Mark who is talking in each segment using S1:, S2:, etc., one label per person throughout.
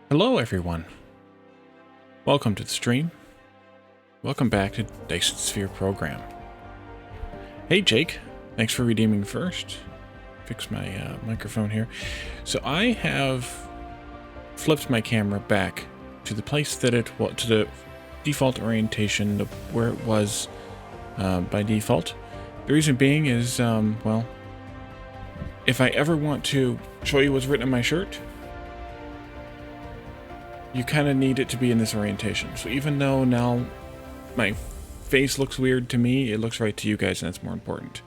S1: Hello everyone, welcome to the stream. Welcome back to Dyson Sphere Program. Hey Jake, thanks for redeeming first. Fix my microphone here. So I have flipped my camera back to the place that it was, to the default orientation of where it was by default. The reason being is, well, if I ever want to show you what's written on my shirt, you kind of need it to be in this orientation. So even though now my face looks weird to me, it looks right to you guys, and that's more important.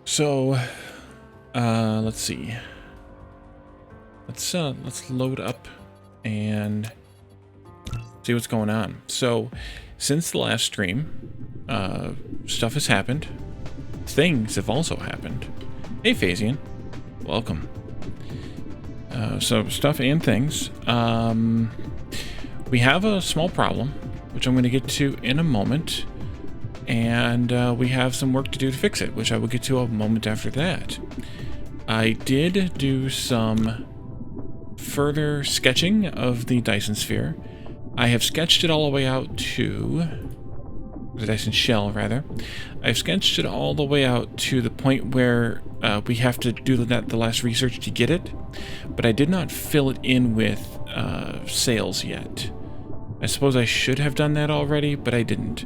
S1: So, let's see. Let's load up and see what's going on. So, since the last stream, stuff has happened. Things have also happened. Hey, Phasian. Welcome. So stuff and things. We have a small problem, which I'm going to get to in a moment, and we have some work to do to fix it, which I will get to a moment after that. I did do some further sketching of the Dyson Sphere. I have sketched it all the way out to the Dyson Shell, rather. I've sketched it all the way out to the point where we have to do the last research to get it, but I did not fill it in with sails yet. I suppose I should have done that already, but I didn't.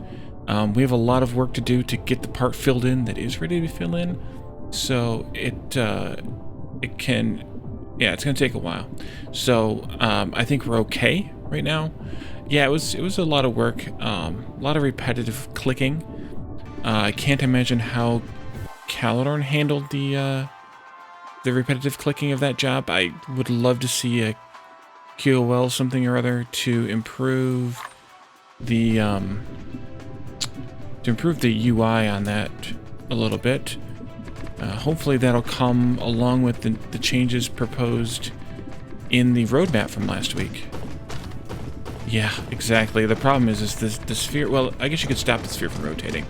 S1: We have a lot of work to do to get the part filled in that is ready to fill in, so it's going to take a while. So I think we're okay right now. Yeah, it was a lot of work, a lot of repetitive clicking. I can't imagine how Calidorn handled the repetitive clicking of that job. I would love to see a QOL something or other to improve the UI on that a little bit. Hopefully that'll come along with the changes proposed in the roadmap from last week. Yeah, exactly. The problem is the sphere. Well, I guess you could stop the sphere from rotating.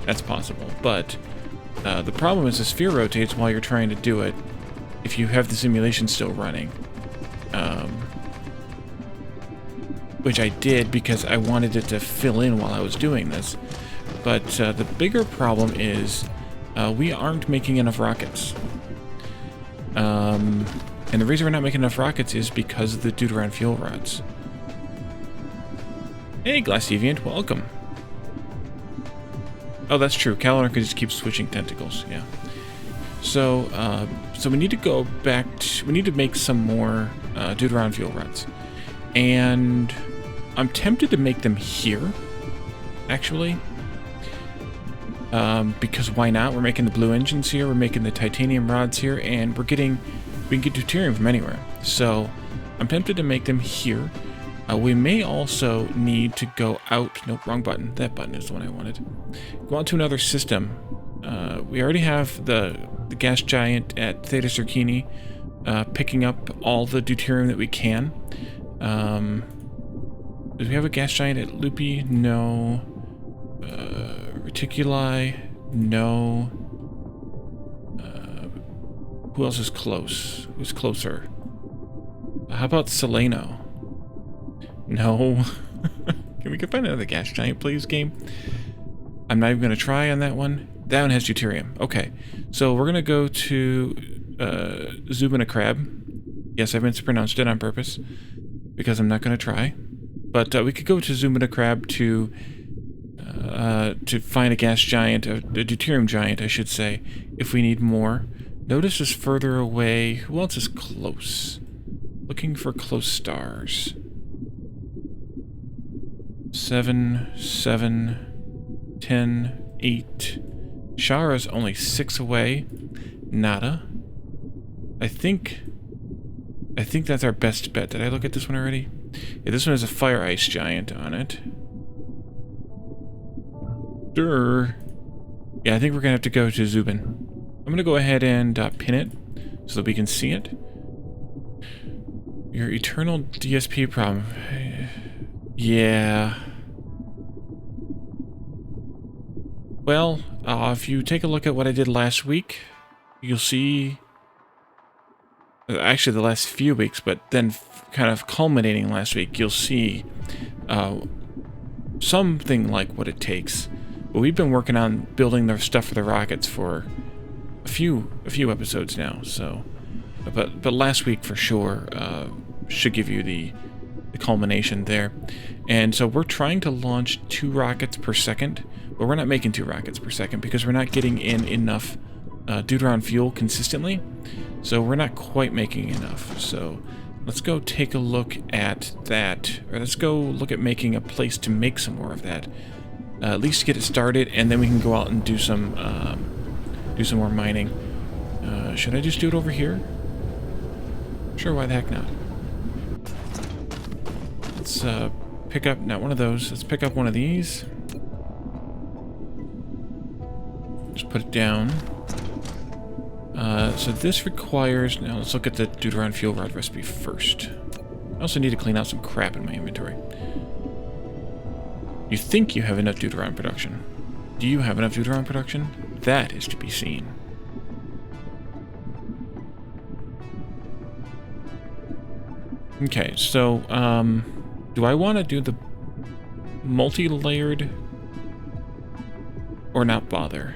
S1: That's possible. But the problem is the sphere rotates while you're trying to do it if you have the simulation still running. Which I did because I wanted it to fill in while I was doing this. But the bigger problem is we aren't making enough rockets. And the reason we're not making enough rockets is because of the Deuteron Fuel Rods. Hey, Glassdeviant, welcome. Oh, that's true. Calidorn could just keep switching tentacles, yeah. So, so we need to go back to, we need to make some more Deuteron Fuel Rods. And I'm tempted to make them here, actually. Because why not? We're making the blue engines here, we're making the titanium rods here, and we can get deuterium from anywhere. So, I'm tempted to make them here. We may also need to go out... Nope, wrong button. That button is the one I wanted. Go out to another system. We already have the gas giant at Theta Circini picking up all the deuterium that we can. Do we have a gas giant at Loopy? No. Reticuli? No. Who else is close? Who's closer? How about Seleno? No. Can we find another gas giant, please, game? I'm not even going to try on that one. That one has deuterium. Okay. So we're going to go to Zubinacrab. Yes, I mispronounced it on purpose because I'm not going to try. But we could go to Zubinacrab to find a gas giant, a deuterium giant, I should say, if we need more. Notice is further away. Who else is close? Looking for close stars. 7, 7, 10, 8. Shara's only 6 away. Nada. I think that's our best bet. Did I look at this one already? Yeah, this one has a fire ice giant on it. Durr. Yeah, I think we're gonna have to go to Zubin. I'm gonna go ahead and pin it so that we can see it. Your eternal DSP problem. Yeah. Well, if you take a look at what I did last week, you'll see actually the last few weeks, but then kind of culminating last week, you'll see something like what it takes. But we've been working on building their stuff for the rockets for a few episodes now. So, but last week for sure should give you the culmination there. And so we're trying to launch 2 rockets per second, but we're not making 2 rockets per second because we're not getting in enough Deuteron fuel consistently. So we're not quite making enough. So let's go take a look at that, or let's go look at making a place to make some more of that. At least get it started, and then we can go out and do some more mining. Should I just do it over here? Sure, why the heck not? Let's pick up, not one of those, let's pick up one of these. Just put it down. So this requires, now let's look at the Deuteron Fuel Rod recipe first. I also need to clean out some crap in my inventory. You think you have enough Deuteron production. Do you have enough Deuteron production? That is to be seen. Okay, so, do I want to do the multi-layered or not bother?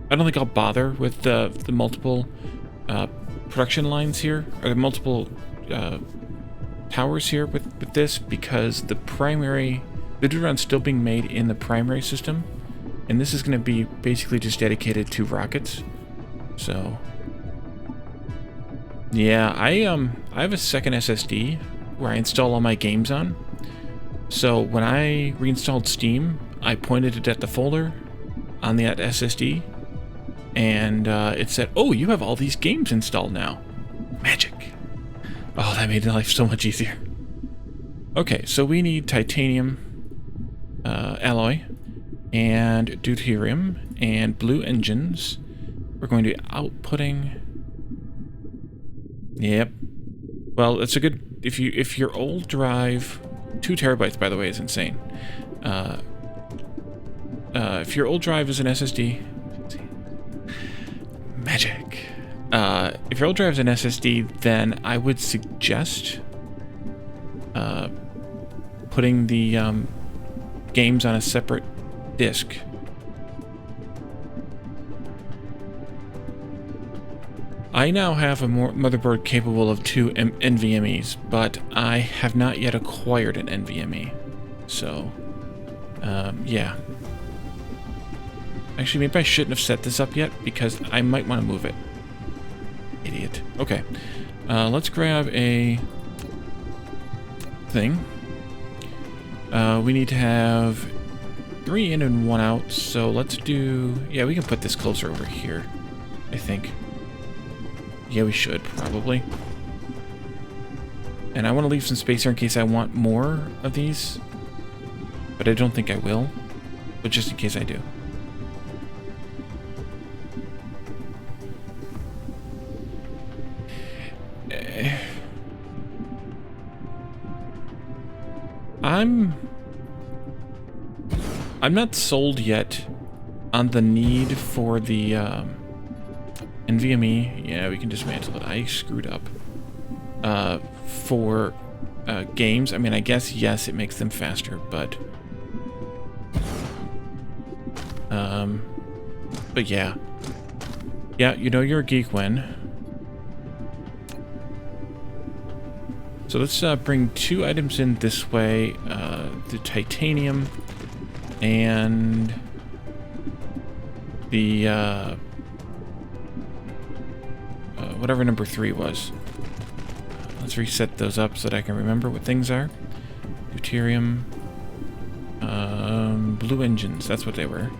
S1: I don't think I'll bother with the multiple production lines here, or the multiple towers here with this, because the Deuteron's still being made in the primary system, and this is going to be basically just dedicated to rockets. So, yeah, I have a second SSD where I install all my games on. So when I reinstalled Steam, I pointed it at the folder on that SSD, and it said, "Oh, you have all these games installed now." Magic. Oh, that made life so much easier. Okay, so we need titanium alloy and deuterium and blue engines. We're going to be outputting. Yep. Well, it's a good, if your old drive, 2 terabytes by the way is insane. If your old drive is an SSD, magic. If your old drive is an SSD, then I would suggest putting the games on a separate disk. I now have a motherboard capable of 2 NVMEs, but I have not yet acquired an NVMe. So, yeah. Actually, maybe I shouldn't have set this up yet, because I might want to move it. Idiot. Okay. Let's grab a thing. We need to have 3 in and 1 out, so let's do... Yeah, we can put this closer over here, I think. Yeah, we should, probably. And I want to leave some space here in case I want more of these. But I don't think I will. But just in case I do. I'm not sold yet on the need for the NVMe. Yeah, we can dismantle it. I screwed up. For games, I mean, I guess, yes, it makes them faster, but yeah. Yeah, you know you're a geek when. So let's bring 2 items in this way. The titanium and the whatever number 3 was. Let's reset those up so that I can remember what things are. Deuterium, blue engines, that's what they were.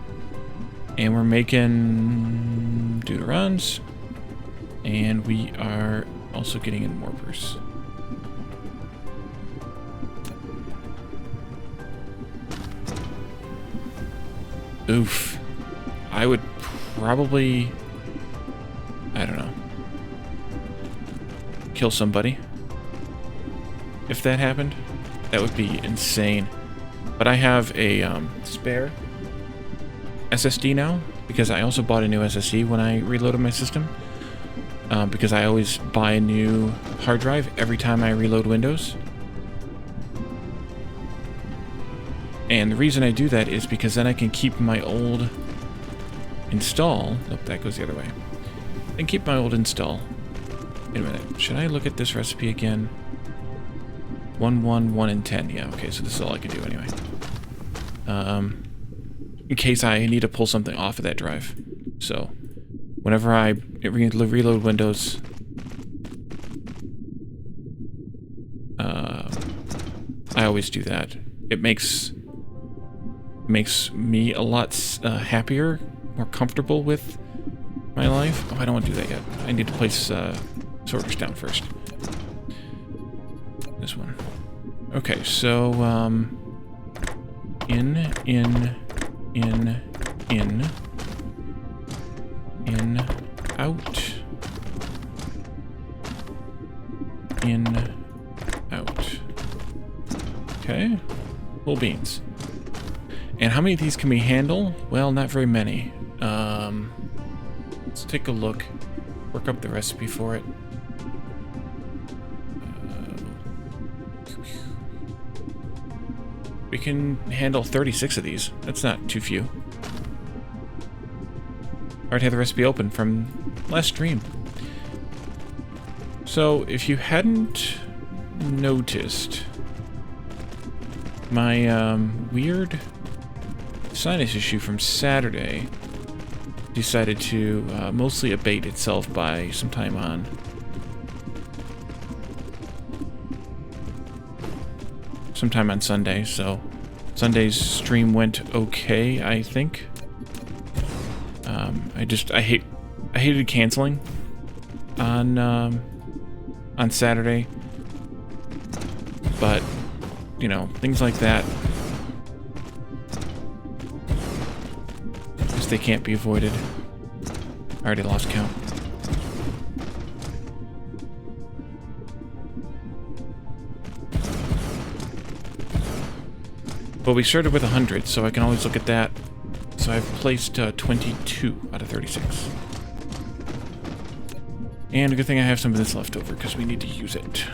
S1: And we're making Deuterons, and we are also getting in morpers. Oof. I would probably, I don't know, kill somebody if that happened. That would be insane. But I have a spare SSD now, because I also bought a new SSD when I reloaded my system. because I always buy a new hard drive every time I reload Windows. And the reason I do that is because then I can keep my old install. Nope, that goes the other way. And keep my old install. Wait a minute. Should I look at this recipe again? 1, 1, 1, and 10. Yeah, okay, so this is all I can do anyway. In case I need to pull something off of that drive. So, whenever I reload Windows, I always do that. It makes me a lot happier, more comfortable with my life. Oh, I don't want to do that yet. I need to place sorters down first. This one. Okay, so in, out, in, out. Okay, full beans. And how many of these can we handle? Well, not very many. Let's take a look. Work up the recipe for it. We can handle 36 of these. That's not too few. I already had the recipe open from last stream. So, if you hadn't noticed, my weird sinus issue from Saturday decided to mostly abate itself by sometime on Sunday, so Sunday's stream went okay, I think. I hated canceling on Saturday, but you know, things like that, just they can't be avoided. I already lost count. But we started with 100, so I can always look at that. So I've placed 22 out of 36. And a good thing I have some of this left over, because we need to use it.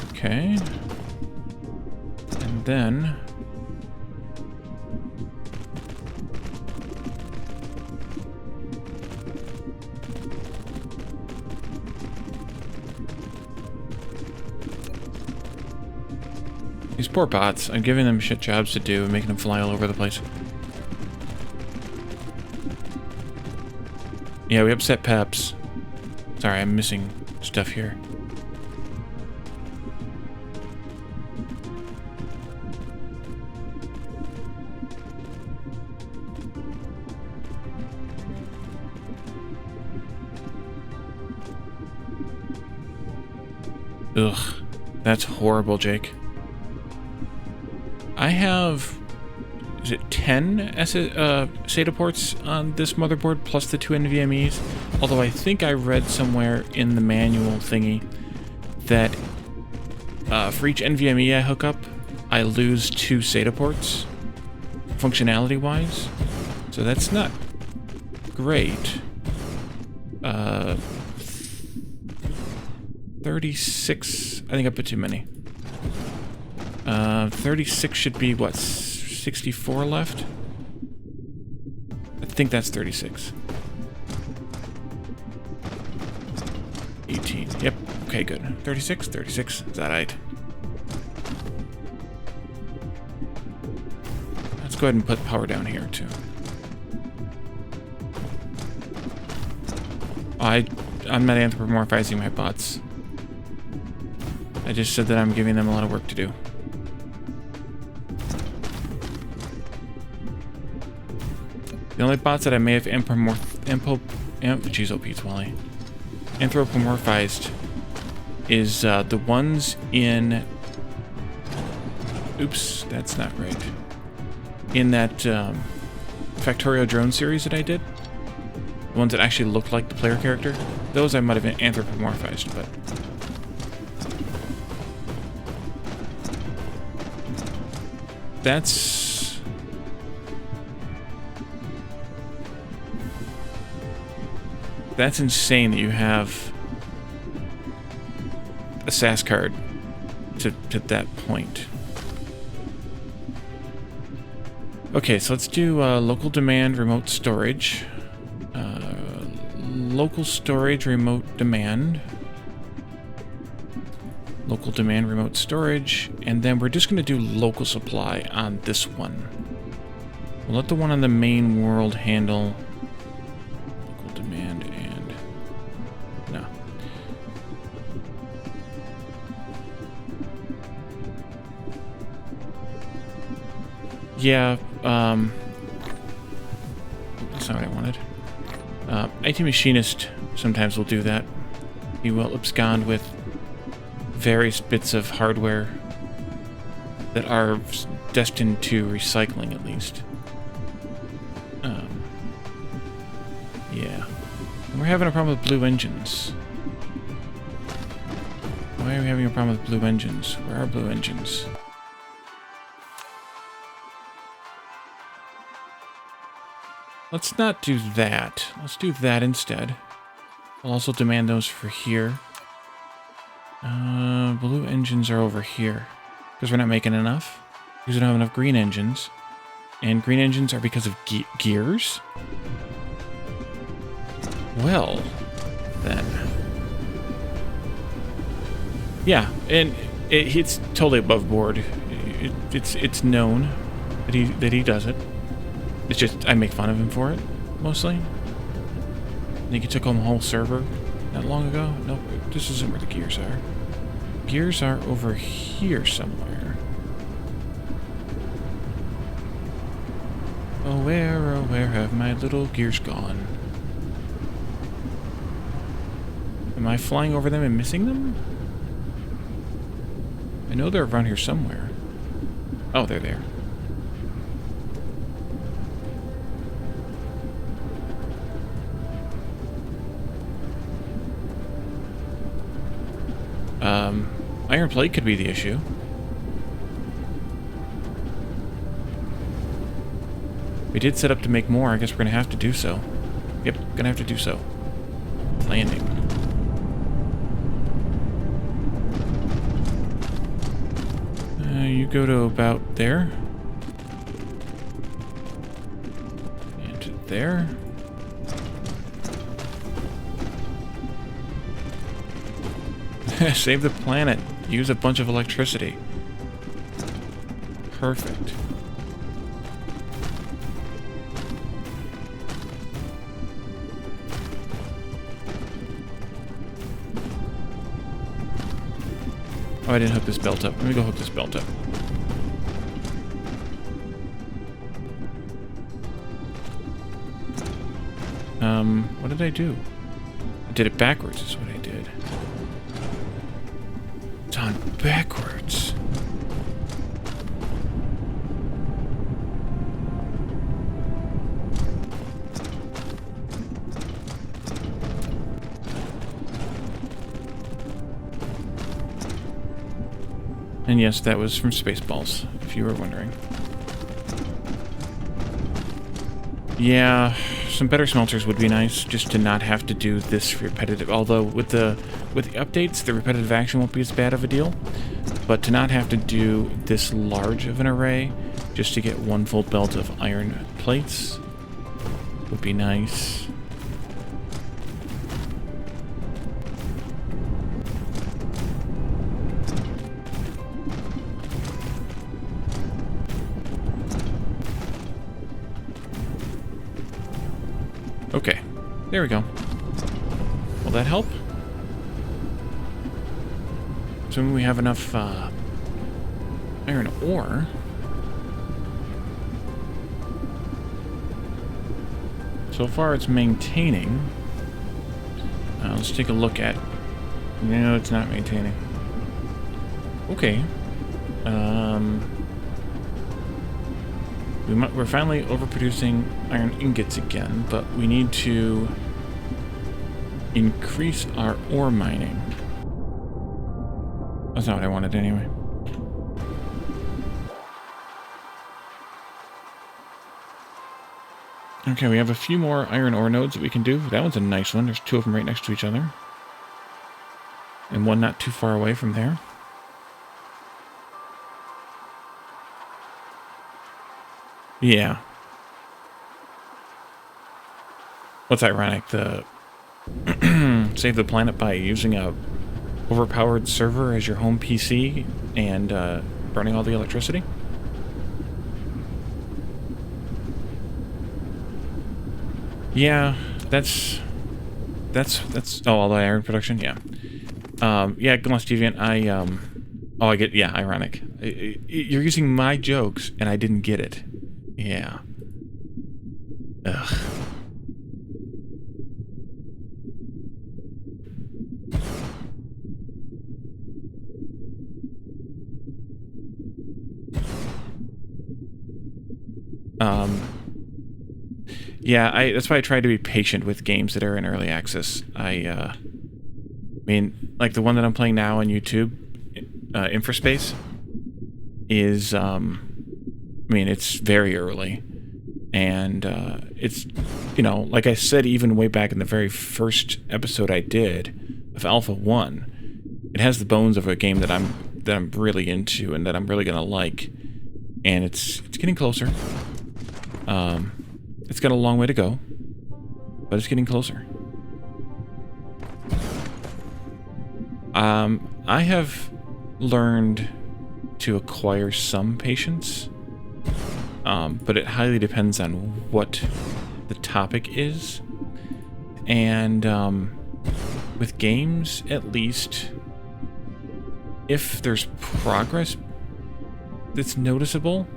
S1: Okay. And then... these poor bots. I'm giving them shit jobs to do and making them fly all over the place. Yeah, we upset Peps. Sorry, I'm missing stuff here. Ugh, that's horrible, Jake. I have, is it 10 SATA ports on this motherboard, plus the 2 NVMEs? Although I think I read somewhere in the manual thingy that for each NVMe I hook up, I lose 2 SATA ports, functionality-wise. So that's not great. 36, I think I put too many. 36 should be, what, 64 left? I think that's 36. 18. Yep. Okay, good. 36? 36. Is that right? Let's go ahead and put power down here, too. I'm not anthropomorphizing my bots. I just said that I'm giving them a lot of work to do. The only bots that I may have anthropomorphized is the ones in... Oops, that's not right. In that Factorio drone series that I did. The ones that actually looked like the player character. Those I might have anthropomorphized, but... That's... That's insane that you have a SAS card to that point. Okay, so let's do local demand remote storage. Local storage remote demand. Local demand remote storage. And then we're just going to do local supply on this one. We'll let the one on the main world handle local demand and... no. Yeah, that's not what I wanted. IT Machinist sometimes will do that. He will abscond with various bits of hardware that are destined to recycling, at least. Yeah. And we're having a problem with blue engines. Why are we having a problem with blue engines? Where are blue engines? Let's not do that. Let's do that instead. We'll also demand those for here. Blue engines are over here. Because we're not making enough. Because we don't have enough green engines. And green engines are because of gears? Well, then. Yeah, and it's totally above board. It's known that he does it. It's just, I make fun of him for it, mostly. I think he took home a whole server not long ago. Nope, this isn't where the gears are. Gears are over here somewhere. Oh, where have my little gears gone? Am I flying over them and missing them? I know they're around here somewhere. Oh, they're there. Iron plate could be the issue. We did set up to make more. I guess we're going to have to do so. Yep, going to have to do so. Landing. You go to about there. And to there. Save the planet. Use a bunch of electricity. Perfect. Oh, I didn't hook this belt up. Let me go hook this belt up. What did I do? I did it backwards is what I did. It's on backwards. And yes, that was from Spaceballs, if you were wondering. Yeah, some better smelters would be nice, just to not have to do this repetitive. Although with the updates, the repetitive action won't be as bad of a deal. But to not have to do this large of an array, just to get one full belt of iron plates, would be nice. Okay, there we go. Will that help? Assuming we have enough iron ore. So far it's maintaining. Let's take a look at... No, it's not maintaining. Okay. We're finally overproducing iron ingots again, but we need to increase our ore mining. That's not what I wanted anyway. Okay, we have a few more iron ore nodes that we can do. That one's a nice one. There's two of them right next to each other. And one not too far away from there. Yeah. What's ironic? The save the planet by using a overpowered server as your home PC and burning all the electricity. Yeah, that's all the iron production. Yeah, yeah. Gloss Deviant. I get. Yeah, ironic. You're using my jokes and I didn't get it. Yeah. Ugh. Yeah, that's why I try to be patient with games that are in early access. I mean, like the one that I'm playing now on YouTube, Infraspace, is, I mean, it's very early. And it's, you know, like I said, even way back in the very first episode I did of Alpha 1, it has the bones of a game that I'm really into and that I'm really gonna like. And it's getting closer. It's got a long way to go, but it's getting closer. I have learned to acquire some patience, but it highly depends on what the topic is. And with games, at least, if there's progress that's noticeable,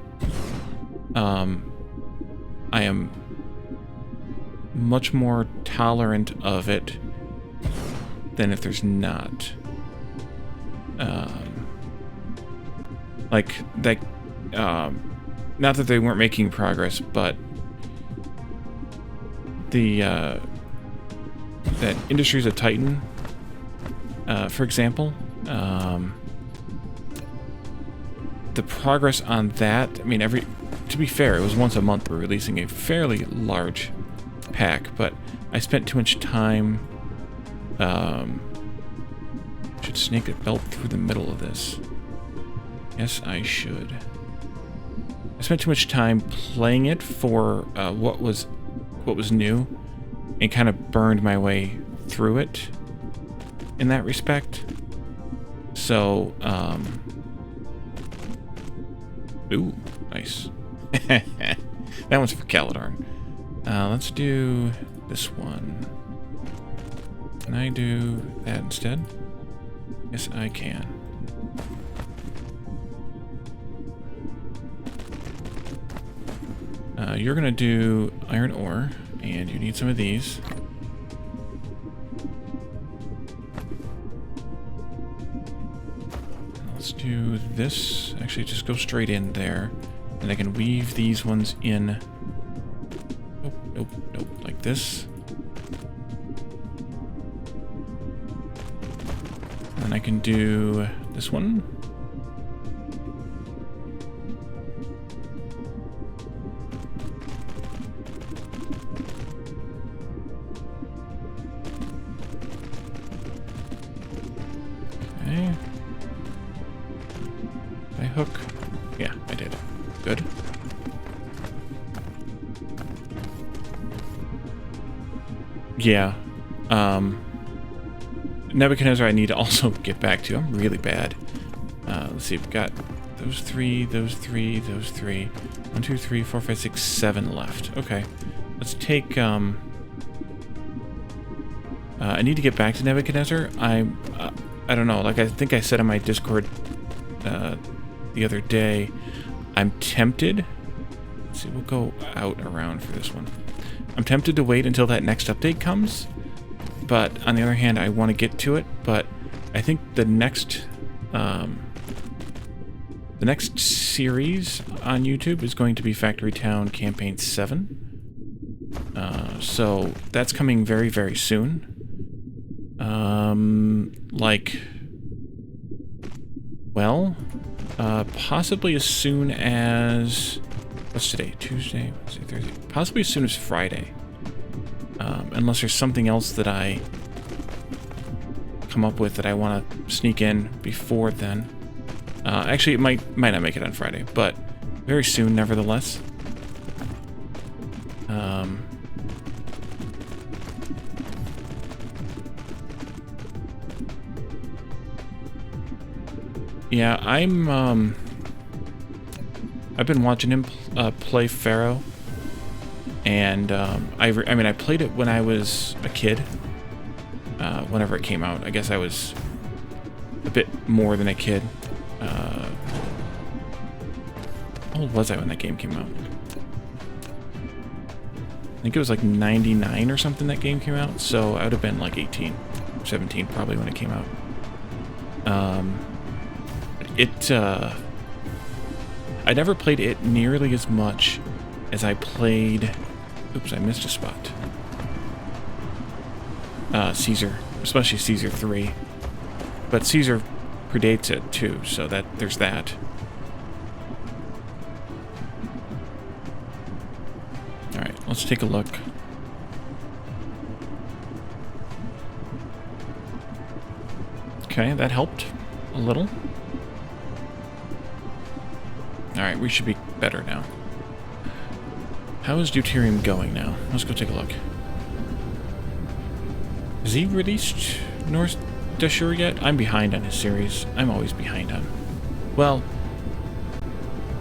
S1: I am much more tolerant of it than if there's not. Like, that, not that they weren't making progress, but the, that Industries of Titan, for example, the progress on that, I mean, to be fair, it was once a month we're releasing a fairly large pack, but I spent too much time, should snake a belt through the middle of this. Yes, I should. I spent too much time playing it for what was new, and kind of burned my way through it in that respect. So, ooh, nice. That one's for Caladorn. Let's do this one. Can I do that instead? Yes, I can. You're gonna do iron ore, and you need some of these. Let's do this. Actually, just go straight in there. And I can weave these ones in. Nope, nope, nope. Like this. And I can do this one. Okay. Did I hook? Yeah, I did. Good. Yeah. Nebuchadnezzar I need to also get back to. I'm really bad. Let's see, we've got those three, those three, those three. 1, 2, 3, 4, 5, 6, 7 left. Okay. Let's take, I need to get back to Nebuchadnezzar. I don't know, like I think I said on my Discord the other day, I'm tempted. Let's see, we'll go out around for this one. I'm tempted to wait until that next update comes, but on the other hand, I want to get to it. But I think the next series on YouTube is going to be Factory Town Campaign 7. So that's coming very, very soon. Like, well, possibly as soon as What's today? Tuesday, Wednesday, Thursday. Possibly as soon as Friday. Unless there's something else that I come up with that I want to sneak in before then. Actually, it might not make it on Friday, but very soon, nevertheless. Yeah, I've been watching him play Pharaoh, and I mean, I played it when I was a kid. Whenever it came out, I guess I was a bit more than a kid. How old was I when that game came out? I think it was like 99 or something that game came out, so I would have been like 18, 17 probably when it came out. I never played it nearly as much as I played... Oops, I missed a spot. Caesar, especially Caesar 3. But Caesar predates it too, so there's that. Alright, let's take a look. Okay, that helped a little. Alright, we should be better now. How is Deuterium going now? Let's go take a look. Has he released North Dashur yet? I'm behind on his series. I'm always behind on... Well,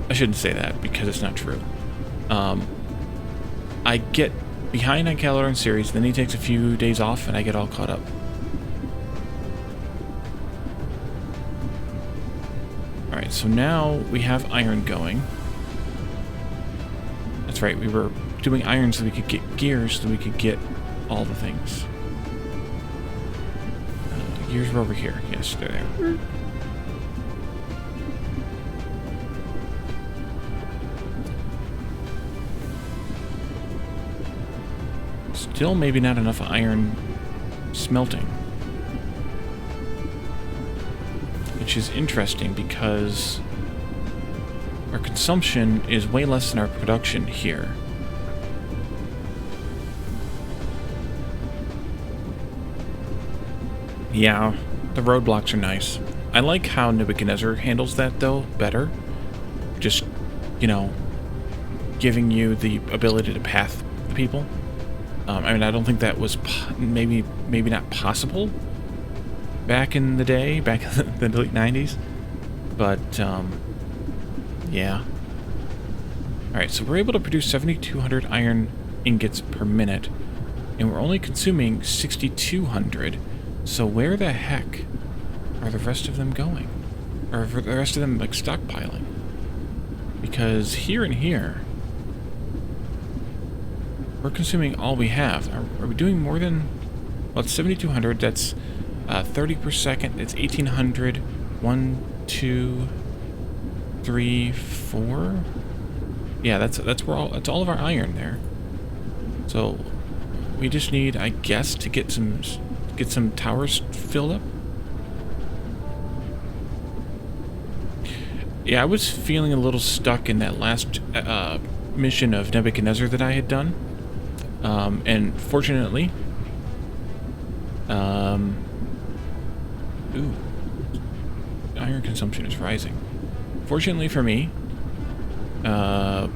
S1: I shouldn't say that because it's not true. I get behind on Caloran series, then he takes a few days off and I get all caught up. Alright, so now we have iron going. That's right, we were doing iron so we could get gears so we could get all the things. Gears were over here. Yes, they're there. Still maybe not enough iron smelting. Which is interesting because our consumption is way less than our production here. Yeah, the roadblocks are nice. I like how Nebuchadnezzar handles that, though, better. Just, you know, giving you the ability to path the people. I mean, I don't think that was maybe not possible back in the day, back in the late 90s. But, yeah. Alright, so we're able to produce 7,200 iron ingots per minute, and we're only consuming 6,200. So where the heck are the rest of them going? Or are the rest of them, like, stockpiling? Because here and here, we're consuming all we have. Are we doing more than... Well, it's 7,200. That's 30 per second. It's 1,800. 1, 2, 3, 4. Yeah, that's all of our iron there. So we just need, I guess, to get some towers filled up. Yeah, I was feeling a little stuck in that last mission of Nebuchadnezzar that I had done. And fortunately, ooh, iron consumption is rising. Fortunately for me, I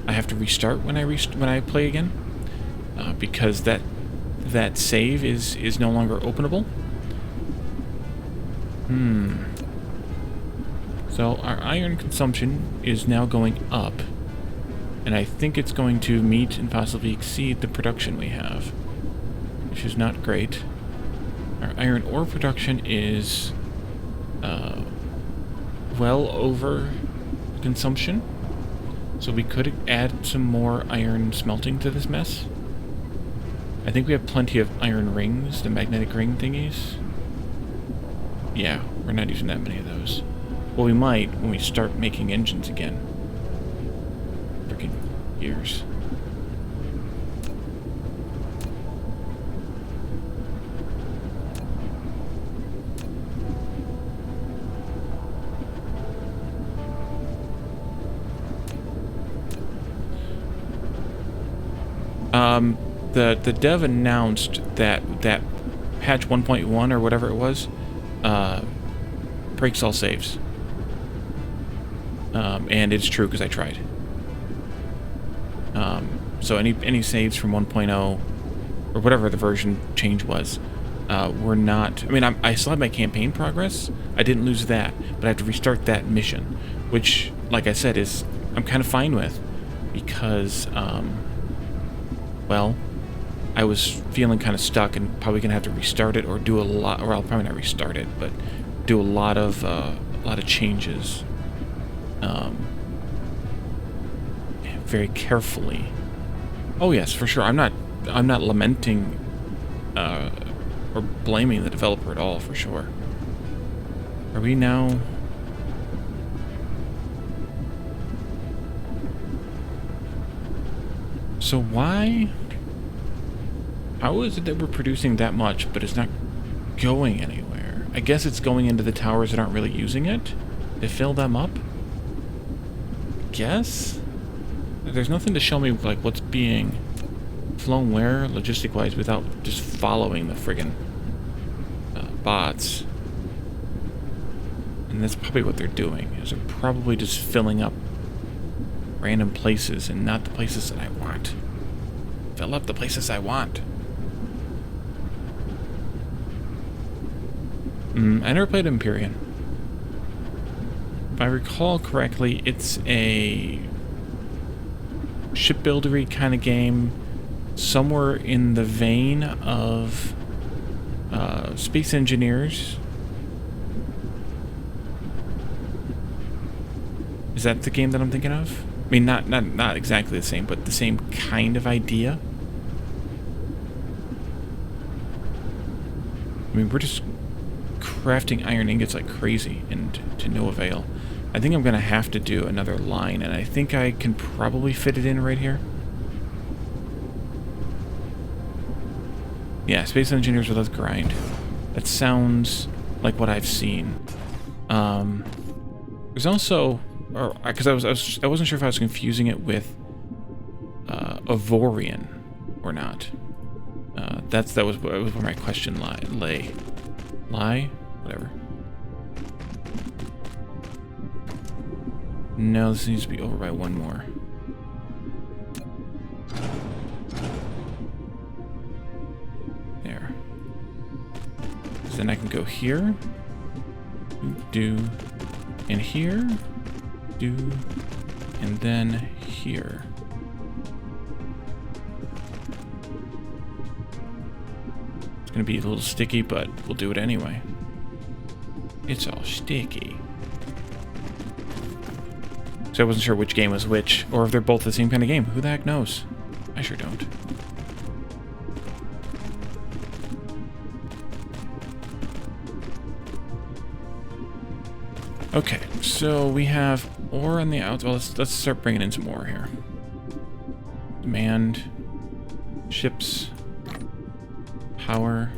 S1: have to restart when I play again, because that save is no longer openable. So our iron consumption is now going up. And I think it's going to meet and possibly exceed the production we have, which is not great. Our iron ore production is well over consumption, so we could add some more iron smelting to this mess. I think we have plenty of iron rings, the magnetic ring thingies. Yeah, we're not using that many of those. Well, we might when we start making engines again. Years. The dev announced that patch 1.1 or whatever it was breaks all saves. And it's true because I tried. So any saves from 1.0 or whatever the version change was were not... I mean, I still had my campaign progress. I didn't lose that, but I have to restart that mission, which, like I said, is I'm kind of fine with because, well, I was feeling kind of stuck and probably gonna have to restart it or do a lot, or I'll probably not restart it, but do a lot of changes, very carefully. Oh yes, for sure. I'm not lamenting or blaming the developer at all, for sure. Are we now? So why? How is it that we're producing that much, but it's not going anywhere? I guess it's going into the towers that aren't really using it to fill them up? Guess? There's nothing to show me, like, what's being flown where, logistic-wise, without just following the friggin' bots. And that's probably what they're doing, is they're probably just filling up random places and not the places that I want. Fill up the places I want. I never played Empyrean. If I recall correctly, it's a shipbuildery kind of game, somewhere in the vein of Space Engineers. Is that the game that I'm thinking of? I mean, not exactly the same, but the same kind of idea. I mean, we're just crafting iron ingots like crazy and to no avail. I think I'm gonna have to do another line, and I think I can probably fit it in right here. Yeah, Space Engineers without grind. That sounds like what I've seen. There's also, because I wasn't sure if I was confusing it with Avorian or not. That was where my question lay. Whatever. No, this needs to be over by one more. There. So then I can go here. Do. And here. Do. And then here. It's gonna be a little sticky, but we'll do it anyway. It's all sticky. So I wasn't sure which game was which, or if they're both the same kind of game. Who the heck knows? I sure don't. Okay, so we have ore on the outside. Well, let's start bringing in some ore here. Demand, ships, power.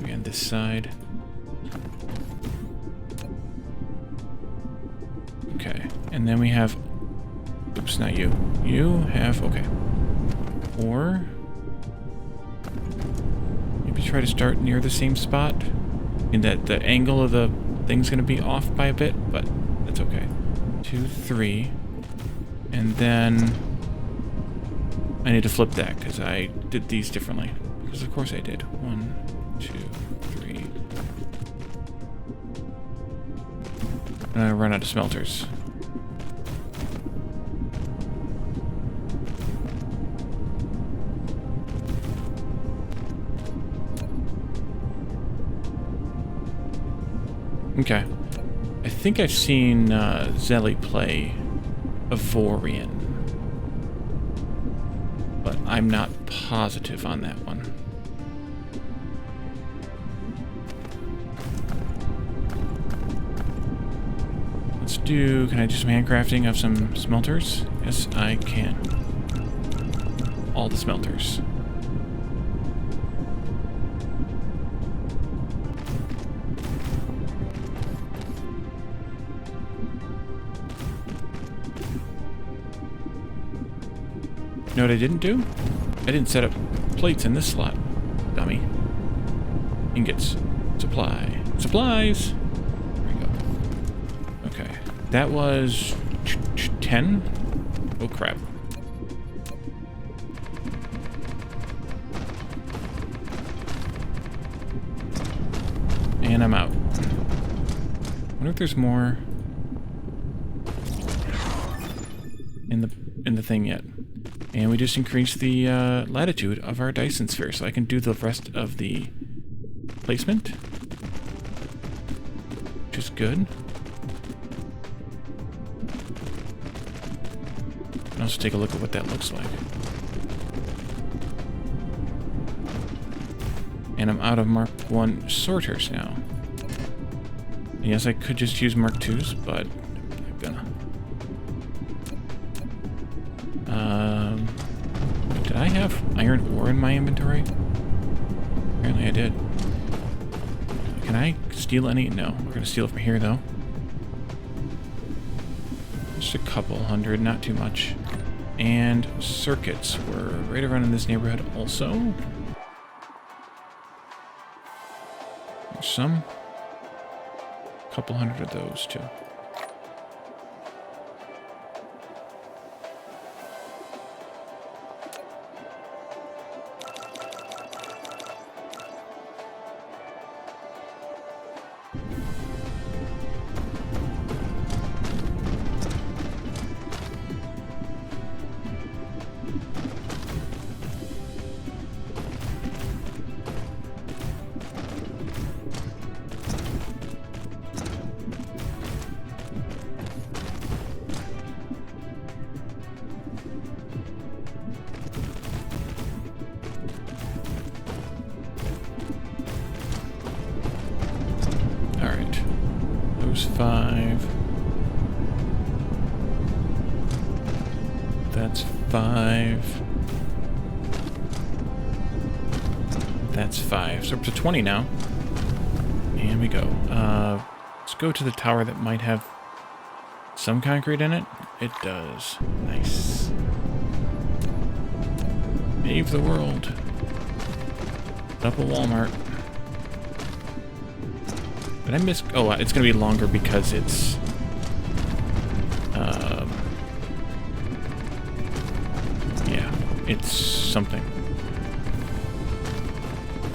S1: Again, this side. Okay, and then we have, oops, not you. You have, okay. Or maybe try to start near the same spot. In that the angle of the thing's gonna be off by a bit, but that's okay. 2, 3, and then I need to flip that because I did these differently. Because of course I did. 1, 2, 3. And I run out of smelters. Okay. I think I've seen Zelly play Avorian, but I'm not positive on that one. Let's do, can I do some handcrafting of some smelters? Yes, I can. All the smelters. know what I didn't do? I didn't set up plates in this slot. Dummy. Ingots. Supply. Supplies! There we go. Okay. That was 10? Oh, crap. And I'm out. Wonder if there's more in the thing yet. And we just increased the latitude of our Dyson Sphere, so I can do the rest of the placement, which is good. And also take a look at what that looks like. And I'm out of Mark 1 sorters now. Yes, I could just use Mark 2s, but I'm not gonna. Did I have iron ore in my inventory? Apparently I did. Can I steal any? No. We're gonna steal it from here, though. Just a couple hundred, not too much. And circuits were right around in this neighborhood also. There's some. Couple hundred of those, too. Those 5. That's 5. That's 5. So we're up to 20 now. And we go. Let's go to the tower that might have some concrete in it. It does. Nice. Save the world. Up a Walmart. Did I miss? Oh, it's going to be longer because it's... yeah, it's something.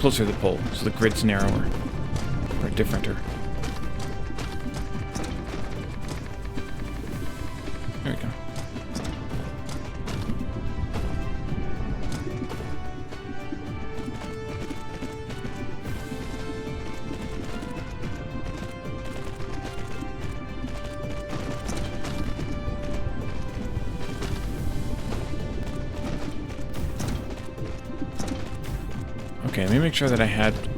S1: Closer to the pole, so the grid's narrower. Or differenter. There we go. Okay, let me make sure that I had 2,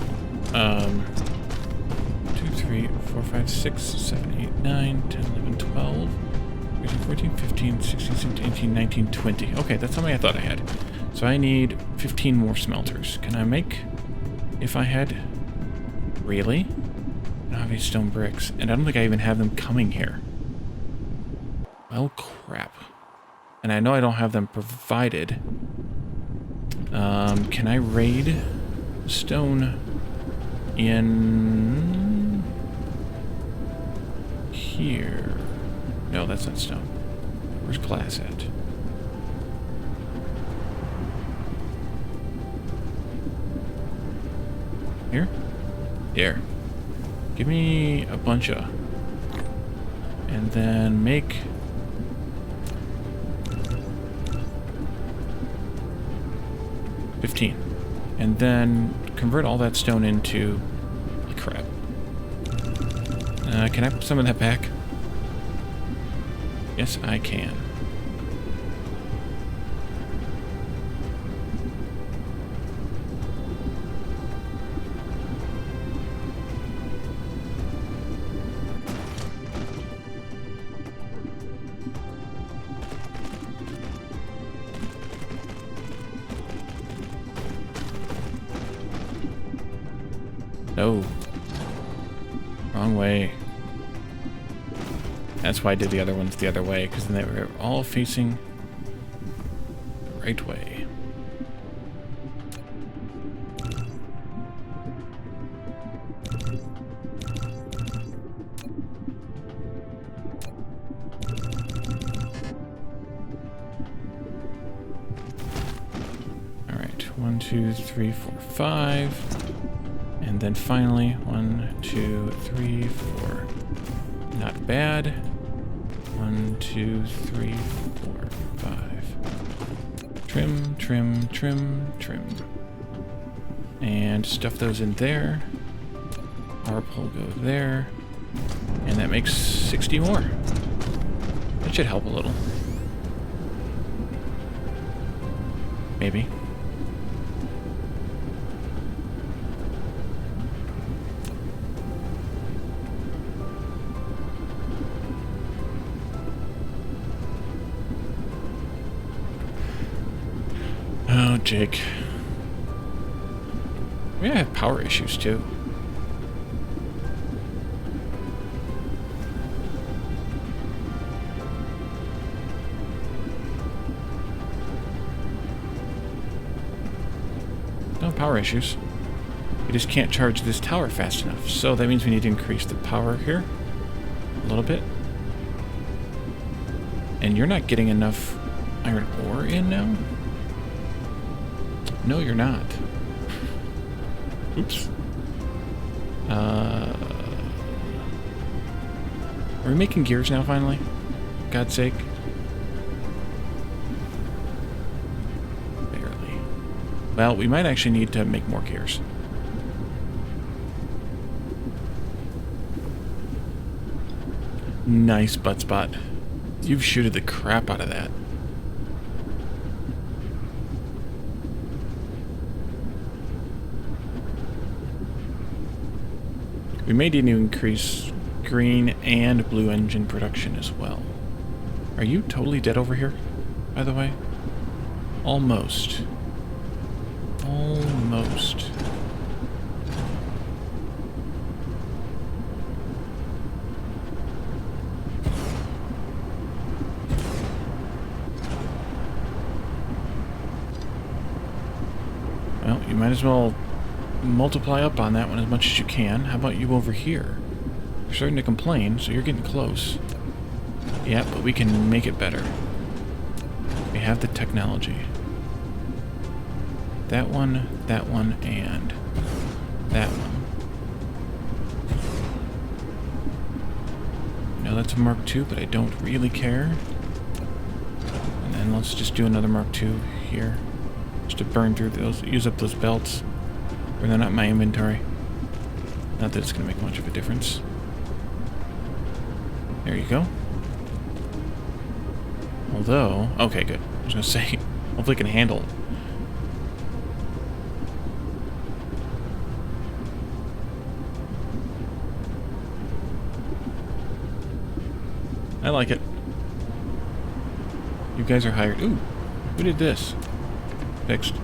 S1: 3, 4, 5, 6, 7, 8, 9, 10, 11, 12, 13, 14, 15, 16, 17, 18, 19, 20. Okay, that's how many I thought I had. So I need 15 more smelters. Can I make... if I had... really? I don't have any stone bricks. And I don't think I even have them coming here. Well, crap. And I know I don't have them provided. Can I raid stone in here? No, that's not stone. Where's glass at? Here? Here. Give me a bunch of... and then make... and then convert all that stone into... holy crap. Can I put some of that back? Yes, I can. No. Wrong way. That's why I did the other ones the other way, because then they were all facing the right way. All right, 1, 2, 3, 4, 5. And then finally, 1, 2, 3, 4. Not bad. 1, 2, 3, 4, 5. Trim, trim, trim, trim. And stuff those in there. Power pole go there. And that makes 60 more. That should help a little. Maybe. Oh, Jake. We have power issues too. No power issues. We just can't charge this tower fast enough. So that means we need to increase the power here a little bit. And you're not getting enough iron ore in now? No, you're not. Oops. Are we making gears now, finally? God's sake. Barely. Well, we might actually need to make more gears. Nice butt spot. You've shooted the crap out of that. We may need to increase green and blue engine production as well. Are you totally dead over here, by the way? Almost. Almost. Well, you might as well multiply up on that one as much as you can. How about you over here? You're starting to complain, so you're getting close. Yeah, but we can make it better. We have the technology. That one, and that one. No, that's a Mark II, but I don't really care. And then let's just do another Mark II here. Just to burn through those, use up those belts. Or they're not in my inventory. Not that it's going to make much of a difference. There you go. Although, okay, good. I was going to say, hopefully it can handle. I like it. You guys are hired. Ooh, who did this? Fixed.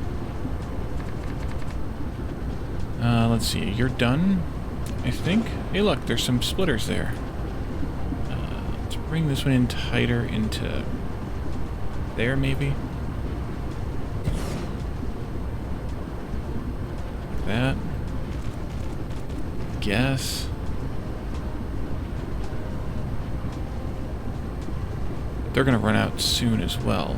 S1: Let's see, you're done, I think. Hey look, there's some splitters there. Let's bring this one in tighter into there, maybe. Like that. Guess. They're gonna run out soon as well.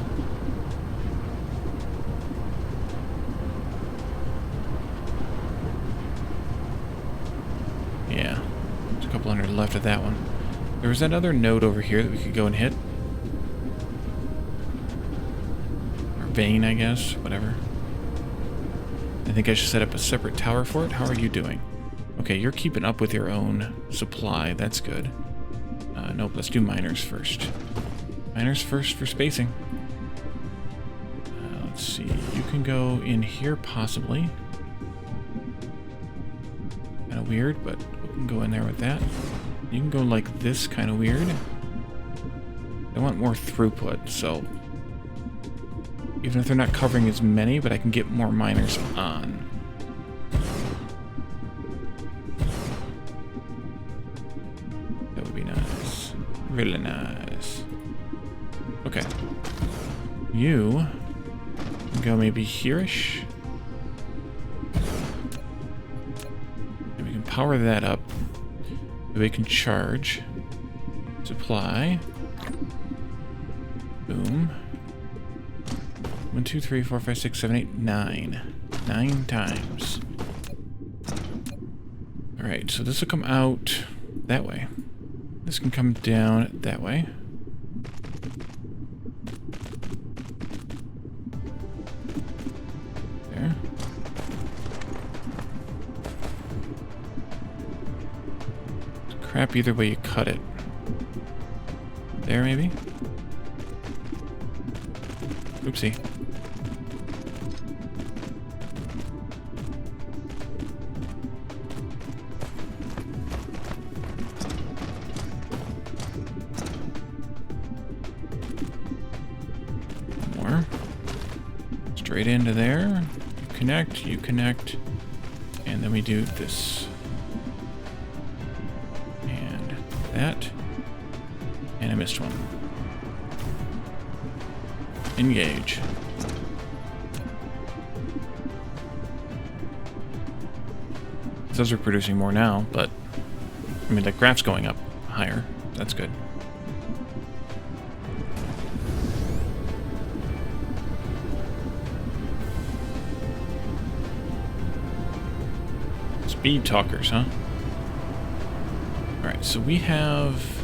S1: Yeah, there's a couple hundred left of that one. There was that other node over here that we could go and hit. Or vein, I guess, whatever. I think I should set up a separate tower for it. How are you doing? Okay, you're keeping up with your own supply. That's good. Nope, let's do miners first. Miners first for spacing. Let's see, you can go in here possibly. Kind of weird, but we can go in there with that. You can go like this, kind of weird. I want more throughput, so even if they're not covering as many, but I can get more miners on. That would be nice. Really nice. Okay. You go maybe here-ish. And we can power that up. We can charge. Supply. Boom. 1, 2, 3, 4, 5, 6, 7, 8, 9. 9 times. Alright, so this will come out that way. This can come down that way. There. It's crap either way you cut it. There, maybe? Oopsie. More. Straight into there. You connect, and then we do this. And that. And I missed one. Engage. Those are producing more now, but I mean the graph's going up higher. That's good. Speed talkers, huh? Alright, so we have...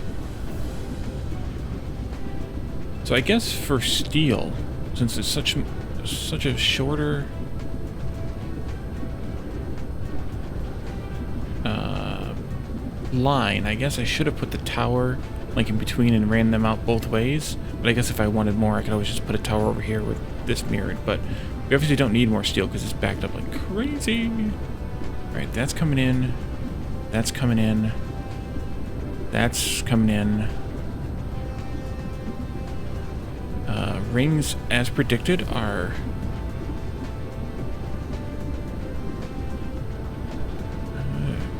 S1: So I guess for steel, since it's such a shorter line, I guess I should have put the tower like in between and ran them out both ways. But I guess if I wanted more, I could always just put a tower over here with this mirrored. But we obviously don't need more steel because it's backed up like crazy. All right, that's coming in. That's coming in. That's coming in. Rings, as predicted, are...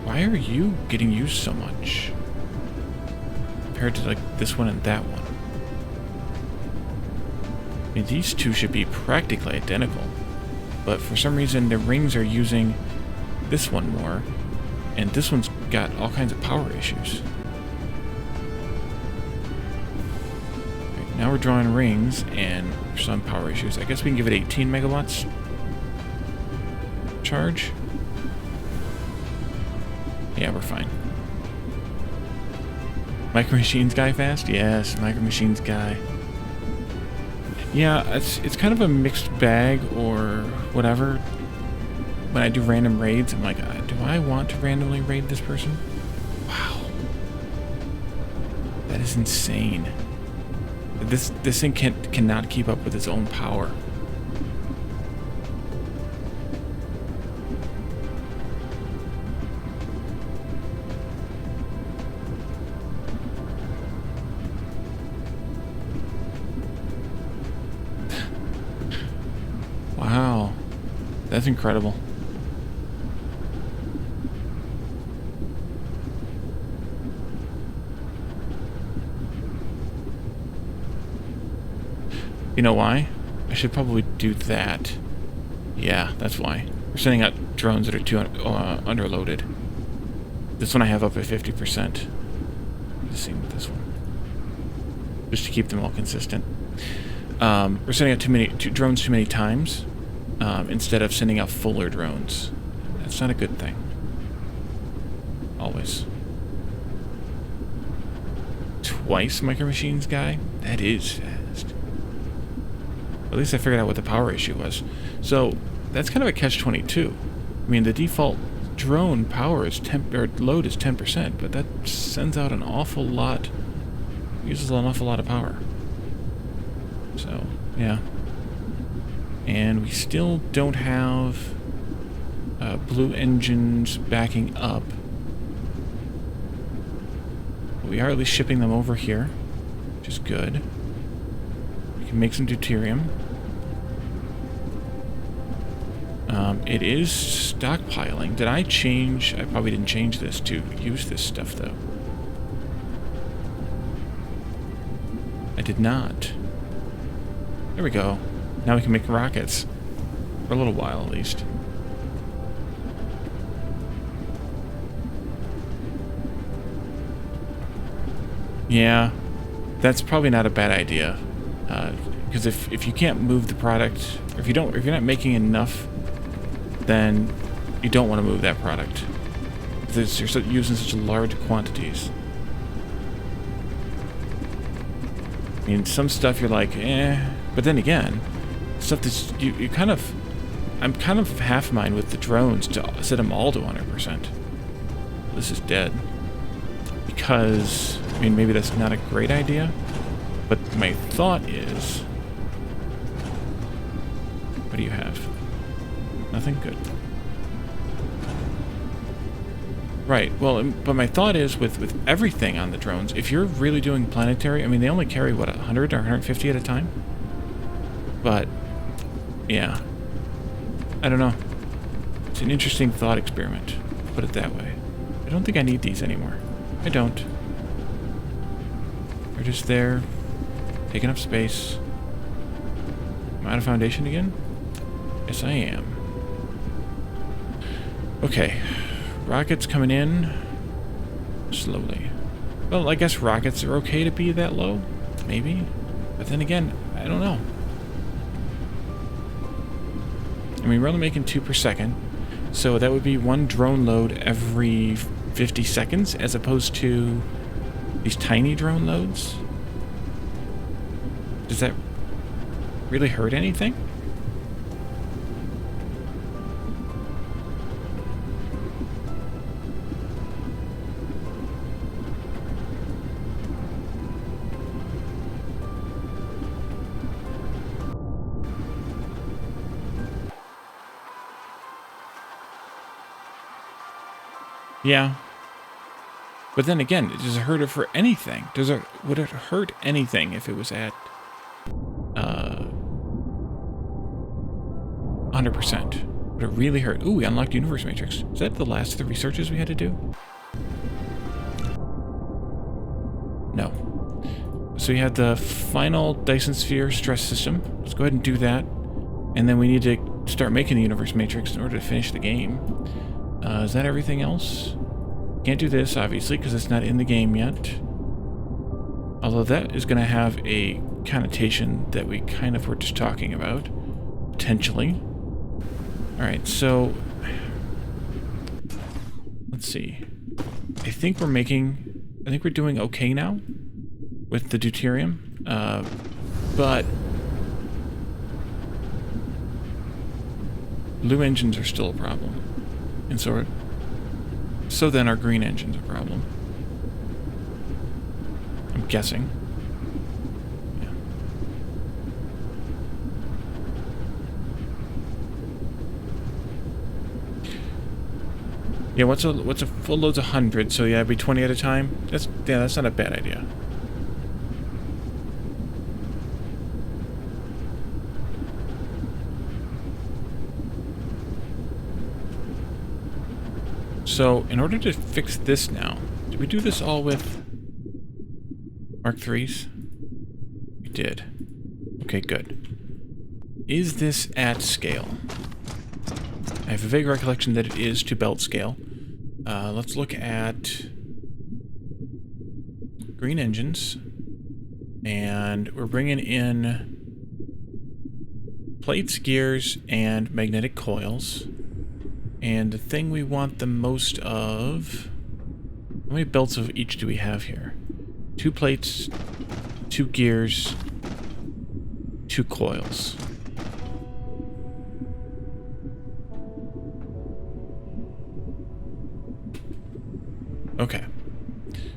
S1: why are you getting used so much? Compared to, like, this one and that one. I mean, these two should be practically identical. But for some reason, the rings are using this one more. And this one's got all kinds of power issues. Now we're drawing rings and some power issues. I guess we can give it 18 megawatts charge. Yeah, we're fine. Micro Machines guy fast? Yes, Micro Machines guy. Yeah, it's kind of a mixed bag or whatever. When I do random raids, I'm like, do I want to randomly raid this person? Wow. That is insane. This thing cannot keep up with its own power. Wow. That's incredible. You know why? I should probably do that. Yeah, that's why. We're sending out drones that are too underloaded. This one I have up at 50%. The same with this one. Just to keep them all consistent. We're sending out two drones too many times instead of sending out fuller drones. That's not a good thing. Always. Twice Micro Machines guy? That is fast. At least I figured out what the power issue was. So that's kind of a catch-22. I mean, the default drone power is load is 10%, but that sends out an awful lot, uses an awful lot of power. So yeah, and we still don't have blue engines backing up. We are at least shipping them over here, which is good. We can make some deuterium. It is stockpiling. Did I change? I probably didn't change this to use this stuff, though. I did not. There we go. Now we can make rockets. For a little while, at least. Yeah, that's probably not a bad idea. Because if you can't move the product, or if you're not making enough, then you don't want to move that product. Because you're using such large quantities. I mean, some stuff you're like, eh, but then again, stuff that's you kind of, I'm kind of half mind with the drones to set them all to 100%. This is dead. Because, I mean, maybe that's not a great idea, but my thought is, what do you have? Nothing? Good. Right, well, but my thought is, with everything on the drones, if you're really doing planetary, I mean, they only carry, what, 100 or 150 at a time? But, yeah. I don't know. It's an interesting thought experiment, put it that way. I don't think I need these anymore. I don't. They're just there, taking up space. Am I out of foundation again? Yes, I am. Okay. Rockets coming in slowly. Well, I guess rockets are okay to be that low. Maybe. But then again, I don't know. I mean, we're only making 2 per second. So that would be 1 drone load every 50 seconds as opposed to these tiny drone loads. Does that really hurt anything? Yeah. But then again, does it hurt it for anything? Would it hurt anything if it was at 100%? Would it really hurt? Ooh, we unlocked Universe Matrix. Is that the last of the researches we had to do? No. So we had the final Dyson Sphere stress system. Let's go ahead and do that. And then we need to start making the Universe Matrix in order to finish the game. Is that everything else? Can't do this, obviously, because it's not in the game yet. Although that is going to have a connotation that we kind of were just talking about. Potentially. Alright, so... let's see. I think we're doing okay now with the deuterium. But... blue engines are still a problem. And so then our green engine's a problem. I'm guessing. Yeah, what's a full load's 100, so yeah, it'd be 20 at a time. That's not a bad idea. So, in order to fix this now, did we do this all with Mark IIIs? We did. Okay, good. Is this at scale? I have a vague recollection that it is to belt scale. Let's look at green engines. And we're bringing in plates, gears, and magnetic coils. And the thing we want the most of... how many belts of each do we have here? 2 plates, 2 gears, 2 coils. Okay.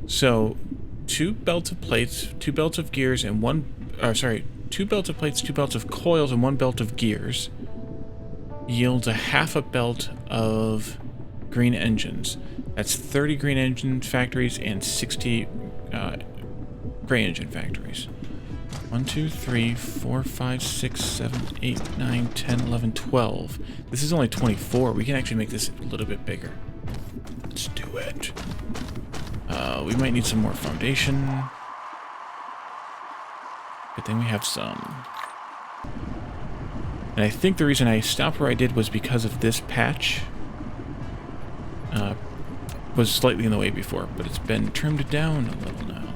S1: So, 2 belts of plates, 2 belts of gears, and 2 belts of plates, 2 belts of coils, and 1 belt of gears yields a half a belt of green engines. That's 30 green engine factories and 60 gray engine factories. 1, 2, 3, 4, 5, 6, 7, 8, 9, 10, 11, 12. This is only 24. We can actually make this a little bit bigger. Let's do it. We might need some more foundation. Good thing we have some. And I think the reason I stopped where I did was because of this patch. Was slightly in the way before, but it's been trimmed down a little now.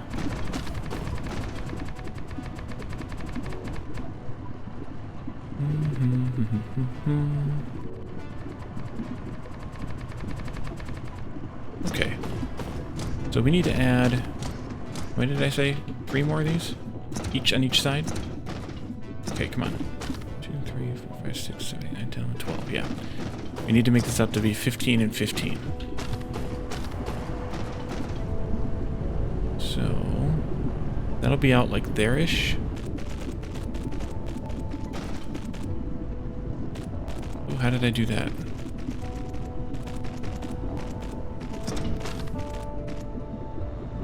S1: Okay. So we need to add, what did I say? 3 more of these? Each on each side? Okay, come on. 2, 3, 4, 5, 6, 7, 8, 9, 10, 11, 12. Yeah. We need to make this up to be 15 and 15. So that'll be out like there-ish. Oh, how did I do that?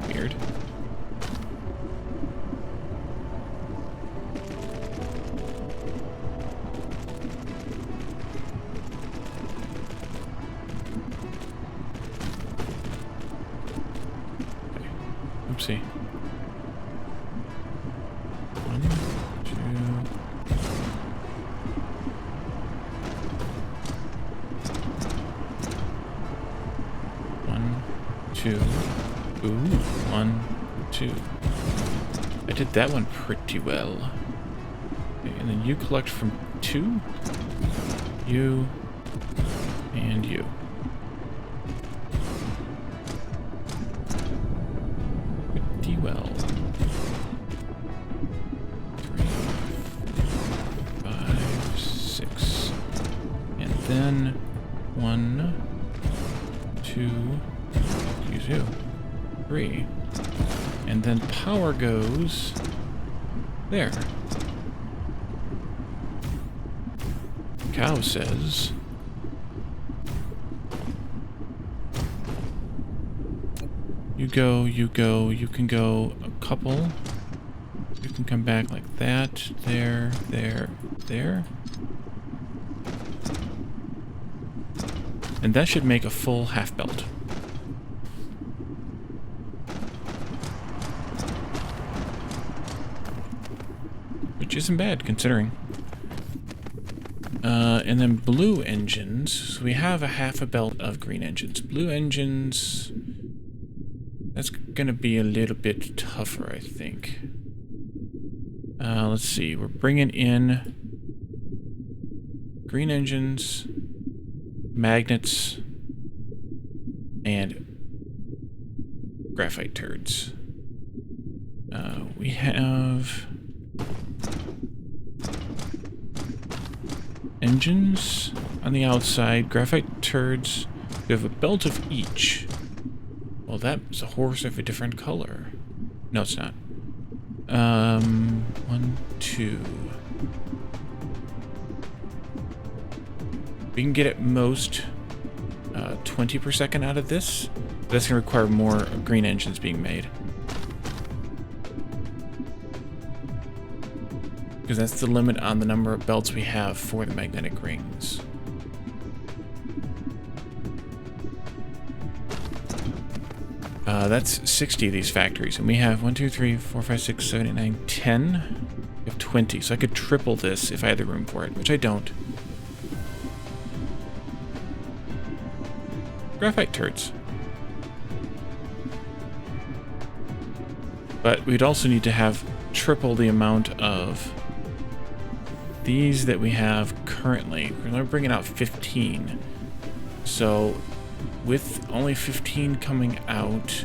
S1: Weird. Okay. Oopsie. 1, 2. 1, 2. Ooh, 1, 2. I did that one pretty well. Okay, and then you collect from 2. You. And you. Pretty well. 3, 4, 5, 6. And then 1, 2. Use you. 3. And then power goes there. Cow says you go, you go, you can go a couple. You can come back like that, there, there, there. And that should make a full half belt. Which isn't bad, considering. And then blue engines. So we have a half a belt of green engines. Blue engines... That's gonna be a little bit tougher, I think. Let's see. We're bringing in... green engines, magnets, and graphite turds. We have... engines on the outside, graphite turds. We have a belt of each. Well, that's a horse of a different color. No, it's not. 1, 2. We can get at most 20 per second out of this. But that's going to require more green engines being made. Because that's the limit on the number of belts we have for the magnetic rings. That's 60 of these factories, and we have 1, 2, 3, 4, 5, 6, 7, 8, 9, 10. We have 20, so I could triple this if I had the room for it, which I don't. Graphite turds. But we'd also need to have triple the amount of these that we have currently. We're only bringing out 15. So with only 15 coming out,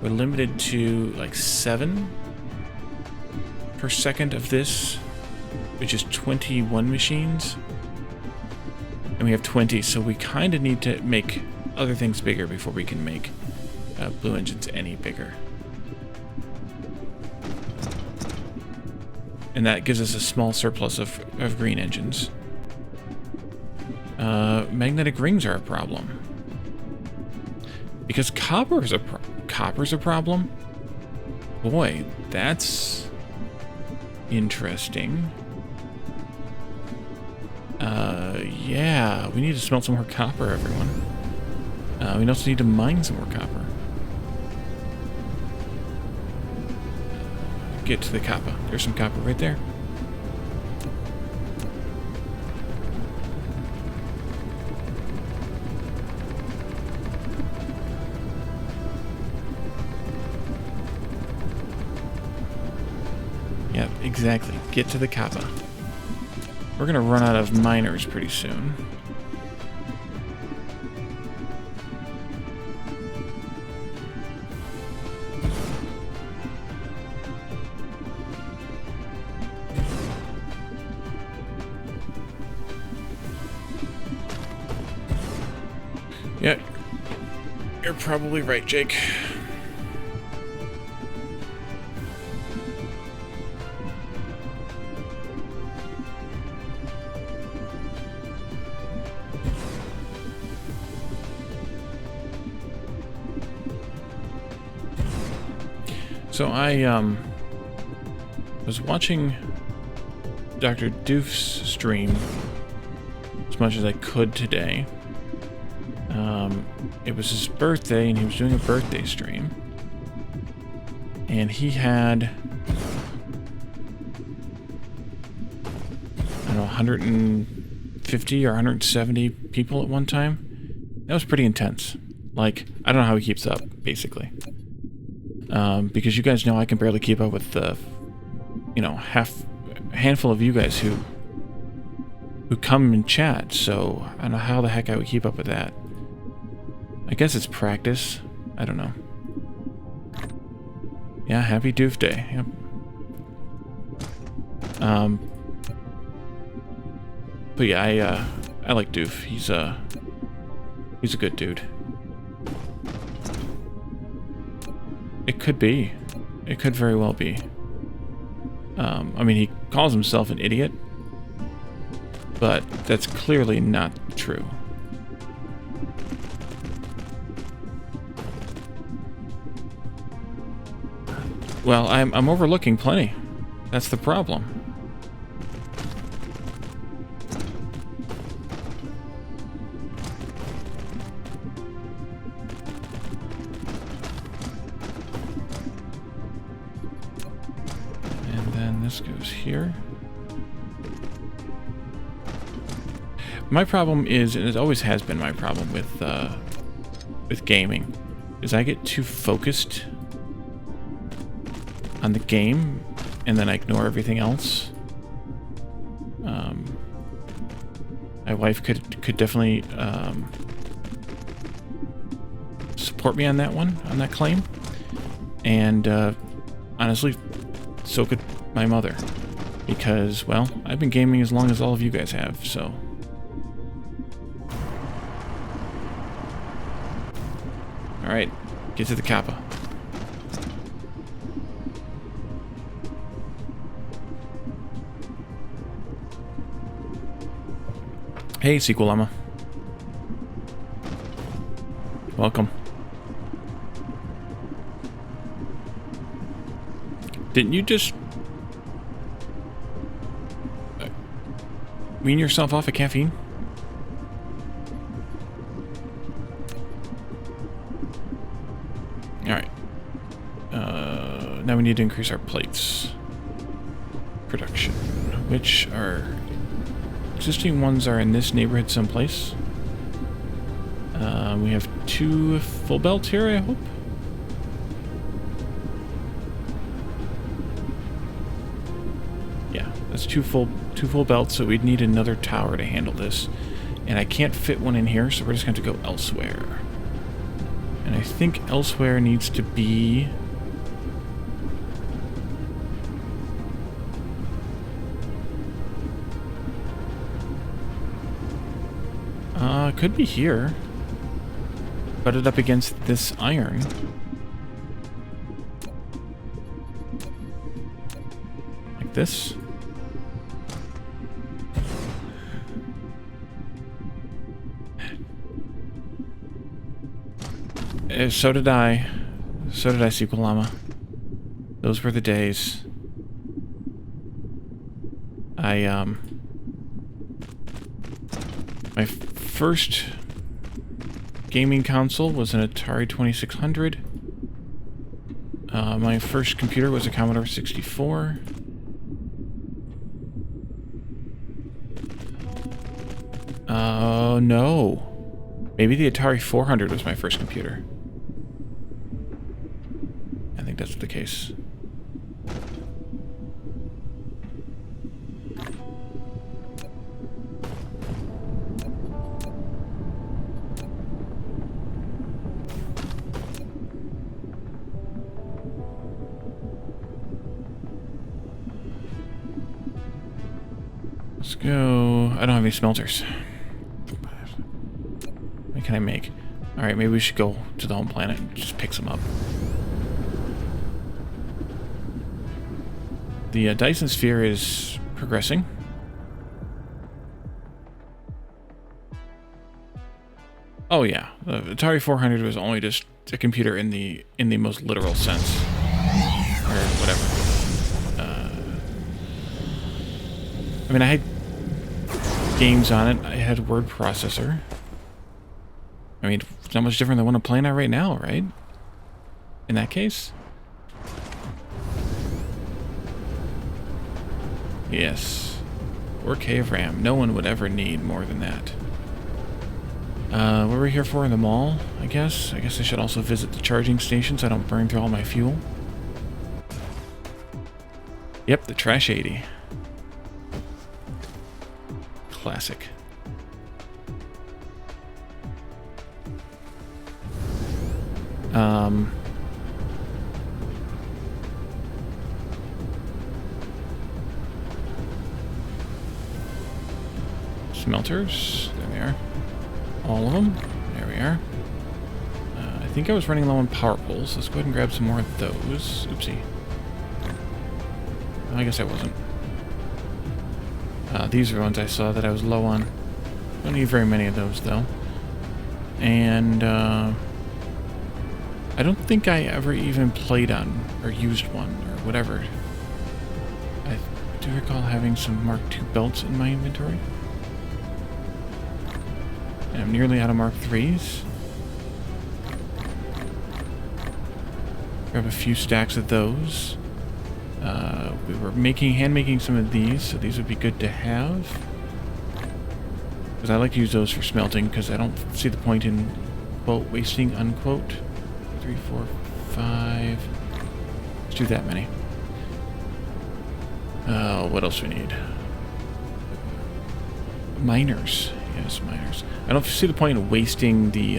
S1: we're limited to like 7 per second of this, which is 21 machines. And we have 20, so we kind of need to make other things bigger before we can make blue engines any bigger. And that gives us a small surplus of green engines. Magnetic rings are a problem. Because copper's a problem? Boy, that's interesting. Yeah, we need to smelt some more copper, everyone. We also need to mine some more copper. Get to the copper. There's some copper right there. exactly. Get to the kappa. We're gonna run out of miners pretty soon. Yeah, you're probably right, Jake. So I was watching Dr. Doof's stream as much as I could today. It was his birthday, and he was doing a birthday stream. And he had, I don't know, 150 or 170 people at one time. That was pretty intense. Like, I don't know how he keeps up, basically. Because you guys know I can barely keep up with the, you know, handful of you guys who come and chat, so I don't know how the heck I would keep up with that. I guess it's practice. I don't know. Yeah, happy Doof Day. Yep. But yeah, I like Doof. He's a good dude. It could be. It could very well be. I mean, he calls himself an idiot, but that's clearly not true. Well, I'm overlooking plenty. That's the problem. And then this goes here. My problem is, and it always has been my problem with gaming, is I get too focused on the game, and then I ignore everything else. My wife could definitely support me on that one, on that claim, and honestly, so could my mother, because, well, I've been gaming as long as all of you guys have, so. All right, get to the kappa. Hey, Sequel Llama. Welcome. Didn't you just wean yourself off of caffeine? Alright. Now we need to increase our plates production, which are existing ones are in this neighborhood someplace. We have 2 full belts here, I hope. Yeah, that's two full belts, so we'd need another tower to handle this. And I can't fit one in here, so we're just going to go elsewhere. And I think elsewhere needs to be... could be here. Butted up against this iron. Like this. So did I. So did I, Sequel Llama. Those were the days. My first gaming console was an Atari 2600. My first computer was a Commodore 64. Oh, no. Maybe the Atari 400 was my first computer. I think that's the case. Let's go. I don't have any smelters. What can I make? Alright, maybe we should go to the home planet and just pick some up. The Dyson Sphere is progressing. Oh yeah, the Atari 400 was only just a computer in the most literal sense, or whatever. I mean, I had games on it. I had a word processor. I mean, it's not much different than what I'm playing at right now, right? In that case. Yes. 4K of RAM. No one would ever need more than that. What were we here for in the mall, I guess? I guess I should also visit the charging station so I don't burn through all my fuel. Yep, the Trash 80. Classic. Smelters. There they are. All of them. There we are. I think I was running low on power poles. Let's go ahead and grab some more of those. Oopsie. I guess I wasn't. These are the ones I saw that I was low on. Don't need very many of those, though. And, I don't think I ever even played on, or used one, or whatever. I do recall having some Mark II belts in my inventory. And I'm nearly out of Mark IIIs. Grab a few stacks of those. We were hand-making some of these, so these would be good to have. Because I like to use those for smelting, because I don't see the point in, quote, wasting, unquote. 3, 4, 5. Let's do that many. What else do we need? Miners. Yes, miners. I don't see the point in wasting the,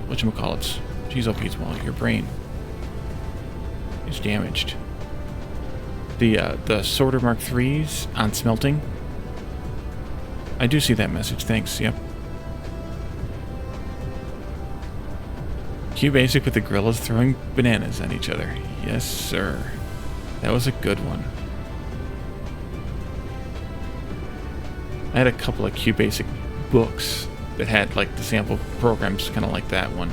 S1: whatchamacallits. Jeez, oh, Pete's well, your brain is damaged. The sorter Mark IIIs on smelting. I do see that message, thanks, yep. Q-Basic with the gorillas throwing bananas at each other. Yes, sir. That was a good one. I had a couple of Q-Basic books that had like the sample programs kind of like that one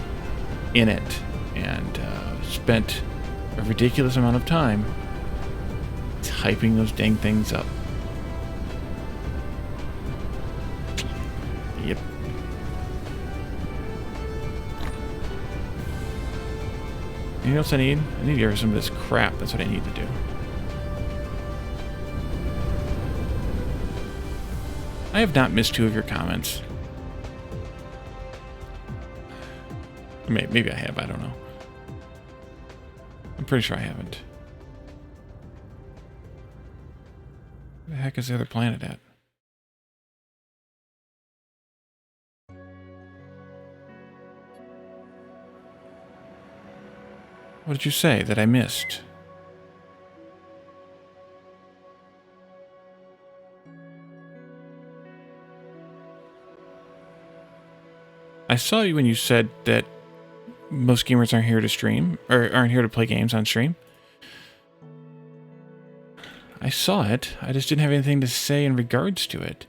S1: in it, and spent a ridiculous amount of time typing those dang things up. Yep. Anything else I need? I need to get rid of some of this crap. That's what I need to do. I have not missed 2 of your comments. Maybe I have, I don't know. I'm pretty sure I haven't. Where the heck is the other planet at? What did you say that I missed? I saw you when you said that most gamers aren't here to stream, or aren't here to play games on stream. I saw it. I just didn't have anything to say in regards to it.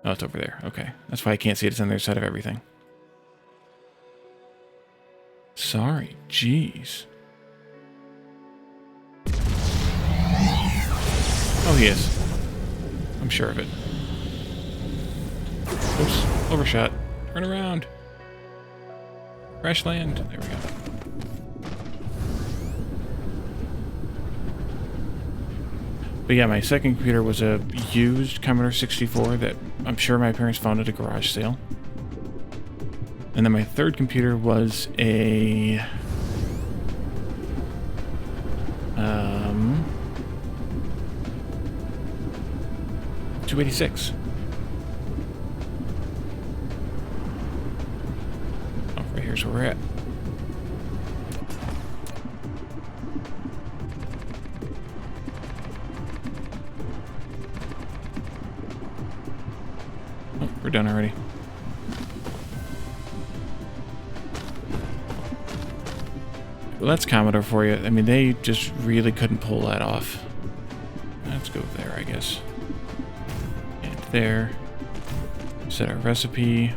S1: Oh, it's over there. Okay. That's why I can't see it. It's on the other side of everything. Sorry. Jeez. Oh, he is. I'm sure of it. Oops. Overshot. Turn around. Crash land. There we go. But yeah, my second computer was a used Commodore 64 that I'm sure my parents found at a garage sale. And then my third computer was a... 286. Oh, right here's where we're at. we're done already. Well, that's Commodore for you. I mean, they just really couldn't pull that off. Let's go there, I guess. And there. Set our recipe.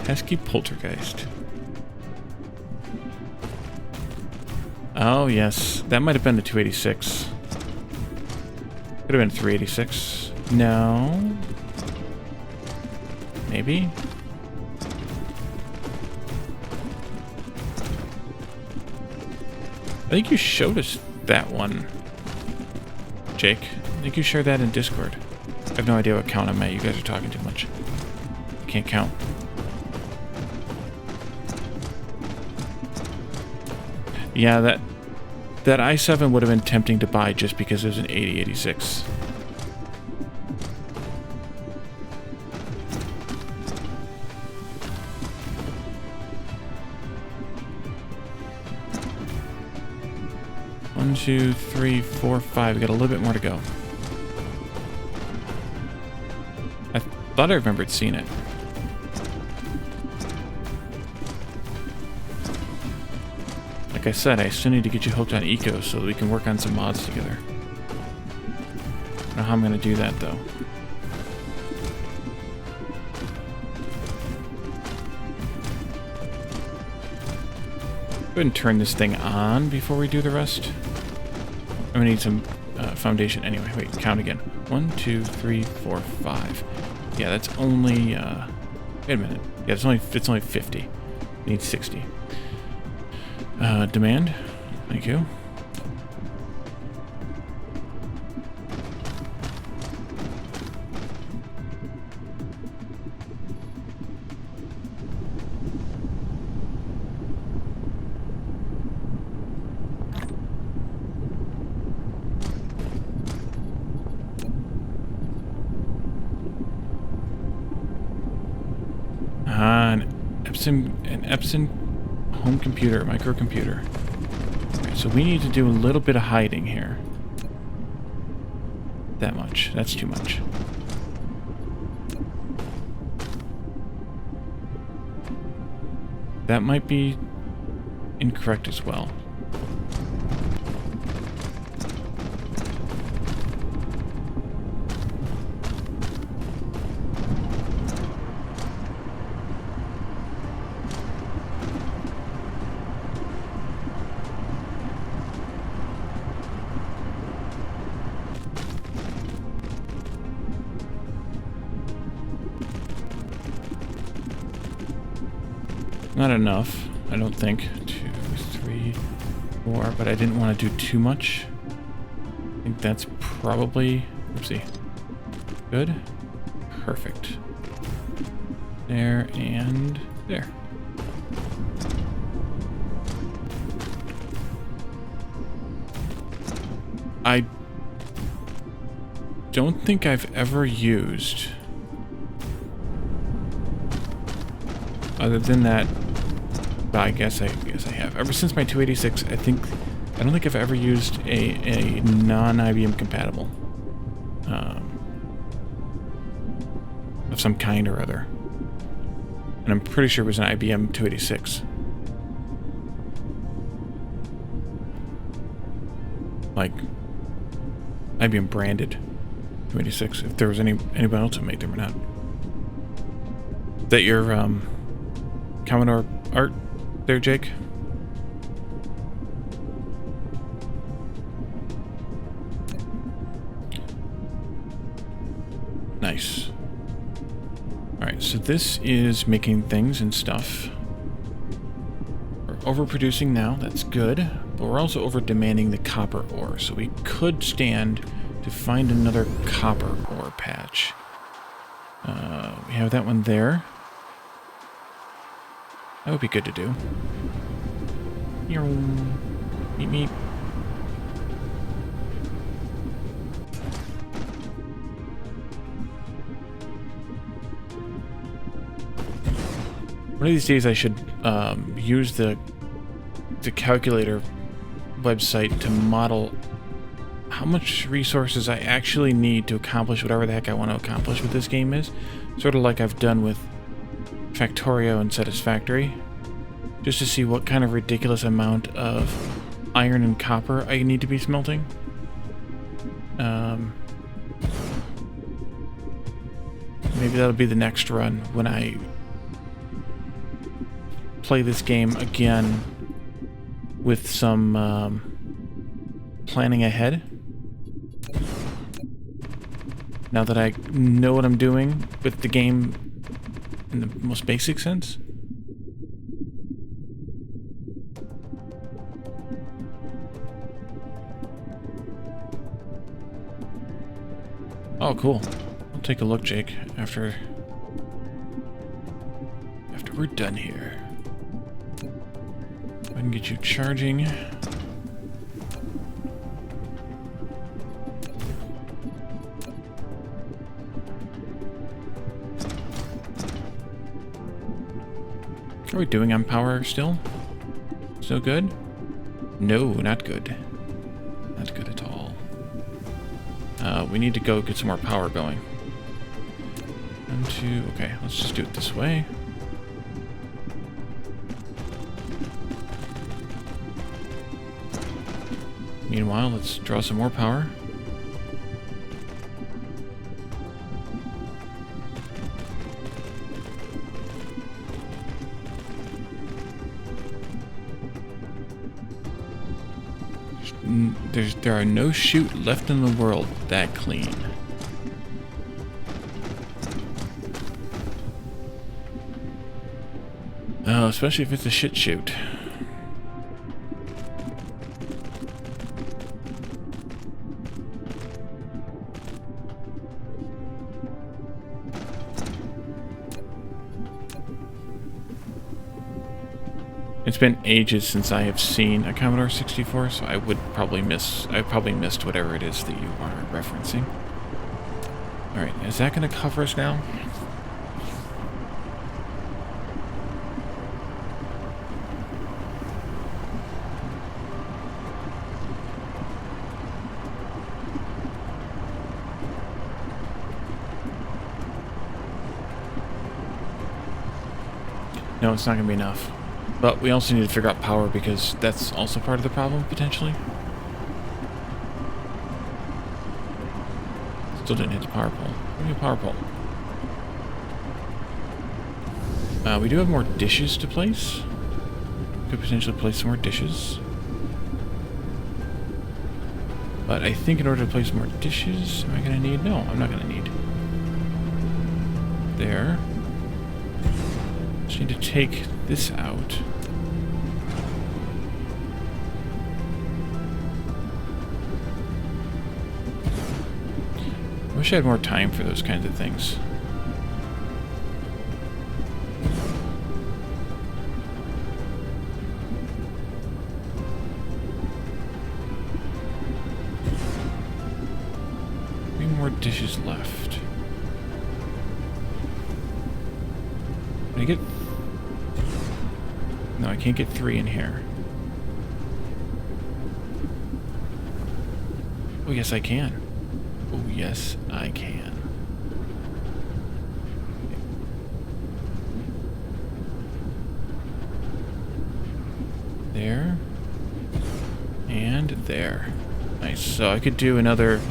S1: Pesky poltergeist. Oh, yes. That might have been the 286. Could have been 386. No. Maybe. I think you showed us that one, Jake. I think you shared that in Discord. I have no idea what count I'm at. You guys are talking too much. I can't count. Yeah, that i7 would have been tempting to buy just because it was an 8086. One, two, three, four, five. We got a little bit more to go. I thought I remembered seeing it. Like I said, I still need to get you hooked on Eco so that we can work on some mods together. I don't know how I'm going to do that, though. Go ahead and turn this thing on before we do the rest. I'm going to need some foundation anyway. Wait, count again. 1, 2, 3, 4, 5. Yeah, that's only... wait a minute. Yeah, it's only 50. Need 60. Demand. Thank you. An Epson home computer, microcomputer. Right, so we need to do a little bit of hiding here. That much. That's too much. That might be incorrect as well. Not enough, I don't think. 2, 3, 4, but I didn't want to do too much. I think that's probably, oopsie, good. Perfect. There and there. I don't think I've ever used, other than that, I guess I have. Ever since my 286, I don't think I've ever used a non-IBM compatible of some kind or other. And I'm pretty sure it was an IBM 286. Like IBM branded 286. If there was anyone else who made them or not. That your Commodore art there, Jake? Nice. Alright, so this is making things and stuff. We're overproducing now, that's good. But we're also over-demanding the copper ore, so we could stand to find another copper ore patch. We have that one there. That would be good to do. Meep meep. One of these days I should use the calculator website to model how much resources I actually need to accomplish whatever the heck I want to accomplish with this game is. Sort of like I've done with Factorio and Satisfactory. Just to see what kind of ridiculous amount of iron and copper I need to be smelting. Maybe that'll be the next run when I play this game again with some planning ahead. Now that I know what I'm doing with the game in the most basic sense. Oh, cool. I'll take a look, Jake, after we're done here. I can get you charging. Are we doing on power still? Still good? No, not good. Not good at all. We need to go get some more power going. 1, 2, okay, let's just do it this way. Meanwhile, let's draw some more power. There are no chute left in the world that clean. Oh, especially if it's a shit chute. It's been ages since I have seen a Commodore 64, so I probably missed whatever it is that you are referencing. Alright, is that going to cover us now? No, it's not going to be enough. But we also need to figure out power because that's also part of the problem, potentially. Still didn't hit the power pole. Give me a power pole. We do have more dishes to place. Could potentially place some more dishes. But I think in order to place more dishes, am I going to need? No, I'm not going to need. There. Just need to take this out. I wish I had more time for those kinds of things. Three more dishes left. Can I get... No, I can't get 3 in here. Oh, yes, I can. Oh, yes, I can. There. And there. Nice. So I could do another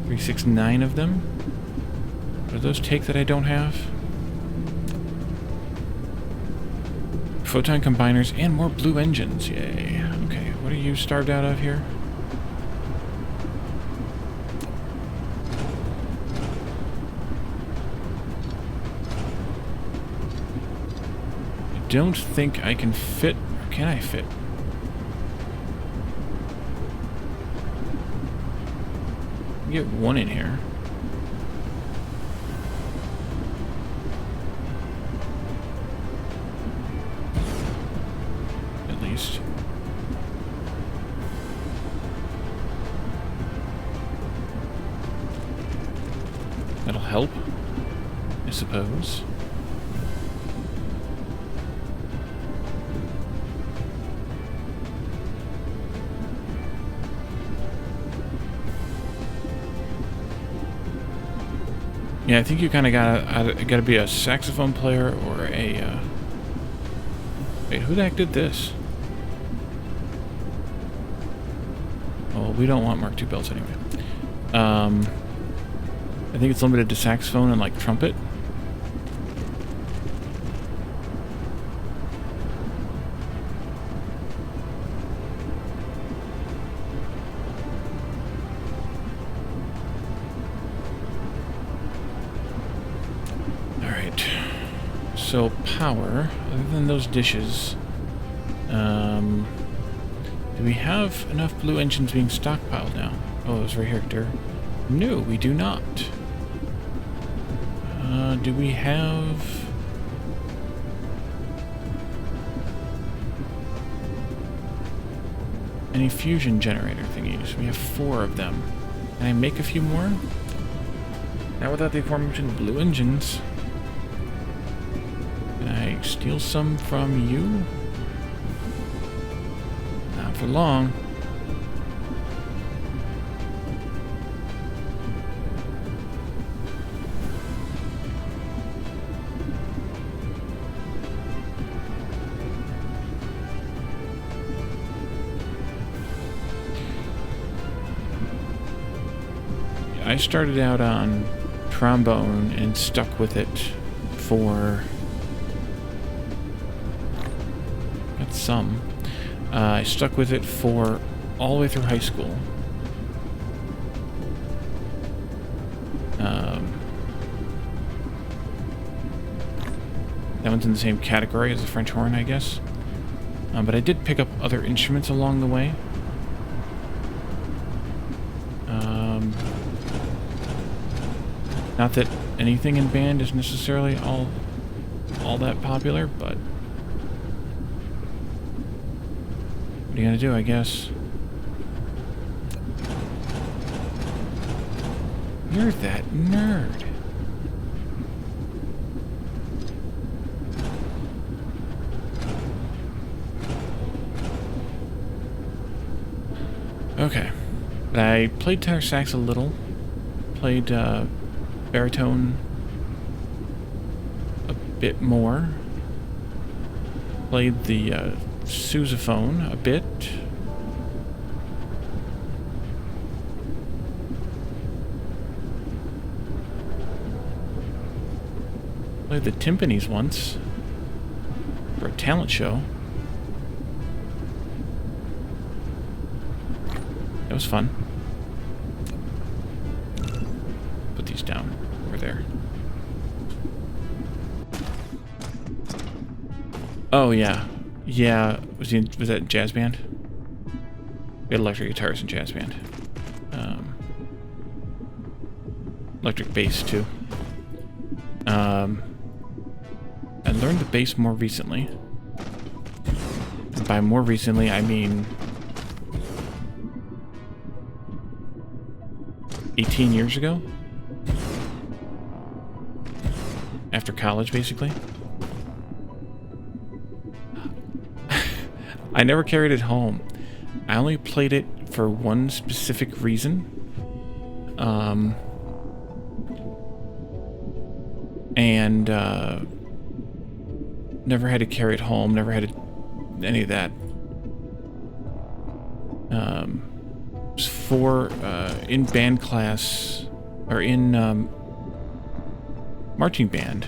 S1: 3, 6, 9 of them. What do those take that I don't have? Photon combiners and more blue engines. Yay. Okay, what are you starved out of here? I don't think I can fit. Or can I fit? Get 1 in here. least. That'll help, I suppose. Yeah, I think you kind of gotta be a saxophone player or a. Wait, who the heck did this? Well, we don't want Mark II belts anyway. I think it's limited to saxophone and like trumpet. Alright. So power, other than those dishes, do we have enough blue engines being stockpiled now? Oh, it was right here. No, we do not. Do we have... any fusion generator thingies? We have 4 of them. Can I make a few more? Now without the aforementioned blue engines. Can I steal some from you? Not for long. I started out on trombone and stuck with it for... got some. I stuck with it for all the way through high school. That one's in the same category as the French horn, I guess. But I did pick up other instruments along the way. Not that anything in band is necessarily all that popular, but what are you gonna do, I guess? You're that nerd. Okay. I played tenor sax a little. Played baritone a bit more. Played the sousaphone a bit. Played the timpanis once for a talent show. It was fun. Put these down over there. Oh yeah, yeah. Was that jazz band? We had electric guitars in jazz band. Electric bass too. I learned the bass more recently. And by more recently, I mean 18 years ago? After college, basically. I never carried it home. I only played it for one specific reason. And never had to carry it home, never had any of that. It was for in band class, or in marching band,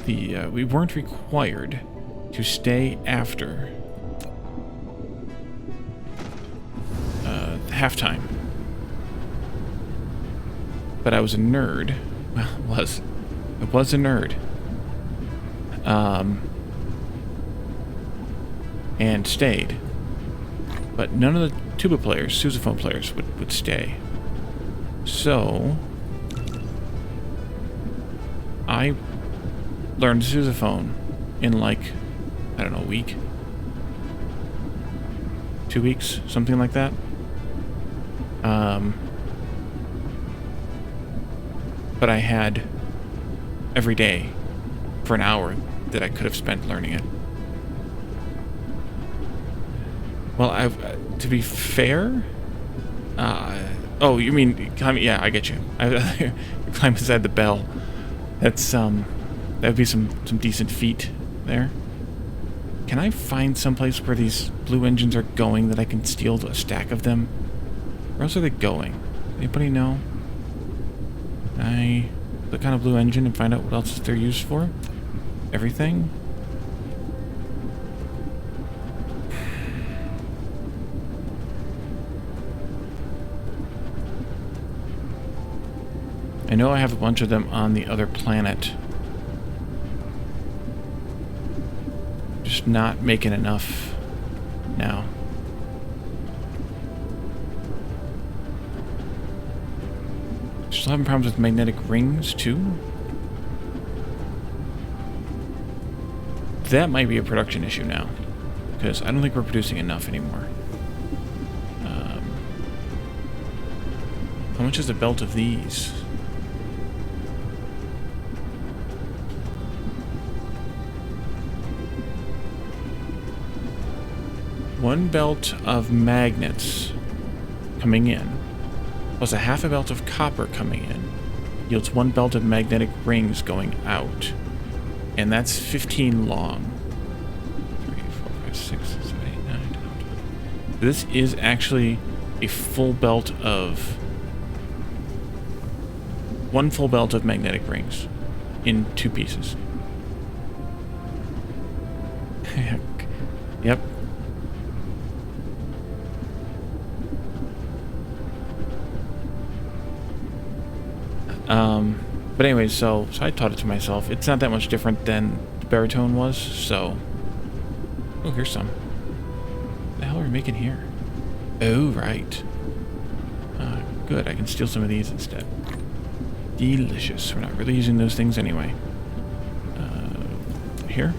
S1: we weren't required to stay after halftime. But I was a nerd. Well, I was a nerd. And stayed. But none of the tuba players, sousaphone players, would stay. So I learned sousaphone in like, I don't know, a week. 2 weeks, something like that. But I had every day for an hour that I could have spent learning it. Well, to be fair, oh, you mean climbing? Yeah, I get you. Climb inside the bell. That's that would be some decent feat there. Can I find someplace where these blue engines are going that I can steal a stack of them? Where else are they going? Anybody know? Can I click on a blue engine and find out what else they're used for? Everything? I know I have a bunch of them on the other planet. Just not making enough now. Still having problems with magnetic rings too? That might be a production issue now, because I don't think we're producing enough anymore. How much is the belt of these? One belt of magnets coming in, plus a half a belt of copper coming in, yields one belt of magnetic rings going out. And that's 15 long. 3, 4, 5, 6, 7, 8, 9, 10, 12. This is actually a full belt of... one full belt of magnetic rings in 2 pieces. Yep. But anyways, so I taught it to myself. It's not that much different than the baritone was, so... Oh, here's some. What the hell are we making here? Oh, right. Good, I can steal some of these instead. Delicious. We're not really using those things anyway. Here.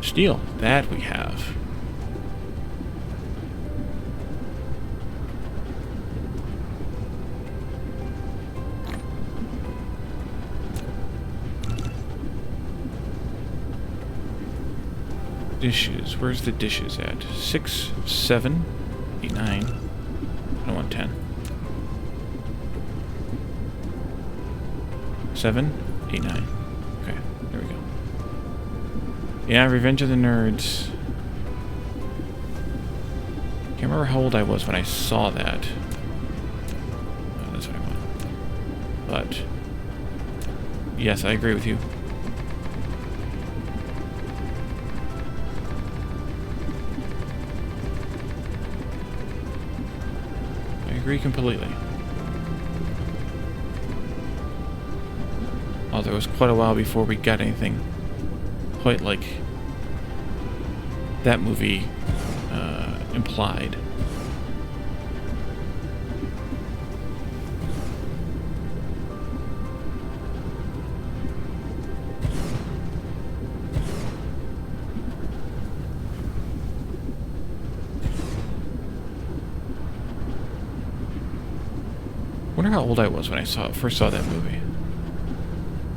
S1: Steel. That we have. Dishes. Where's the dishes at? 6, 7, 8, 9. I don't want 10. 7, 8, 9. Okay, there we go. Yeah, Revenge of the Nerds. Can't remember how old I was when I saw that. Oh, that's what I want. But yes, I agree with you. Agree completely. Although it was quite a while before we got anything quite like that movie implied. I wonder how old I was when I first saw that movie.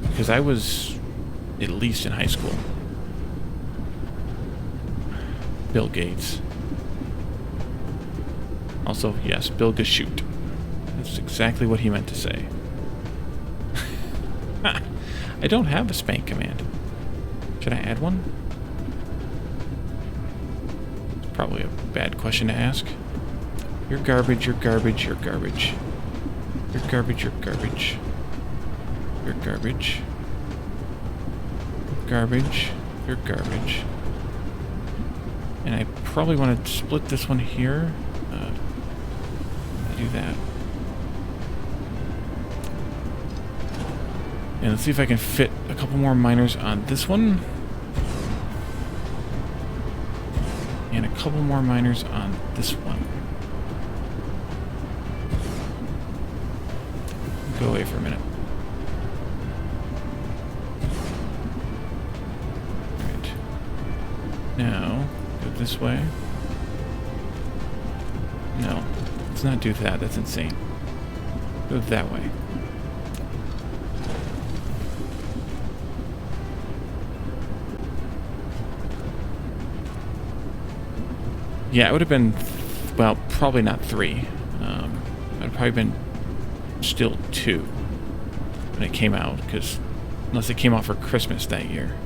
S1: Because I was at least in high school. Bill Gates. Also, yes, Bill Gashoot. That's exactly what he meant to say. I don't have a spank command. Should I add one? It's probably a bad question to ask. You're garbage, you're garbage, you're garbage. You're garbage, you're garbage. You're garbage. Garbage. You're garbage. And I probably want to split this one here. Do that. And let's see if I can fit a couple more miners on this one. And a couple more miners on this one. Go away for a minute. Right. Now, go this way. No. Let's not do that. That's insane. Go that way. Yeah, it would have been, well, probably not 3. It would have probably been still 2 when it came out, because unless it came out for Christmas that year.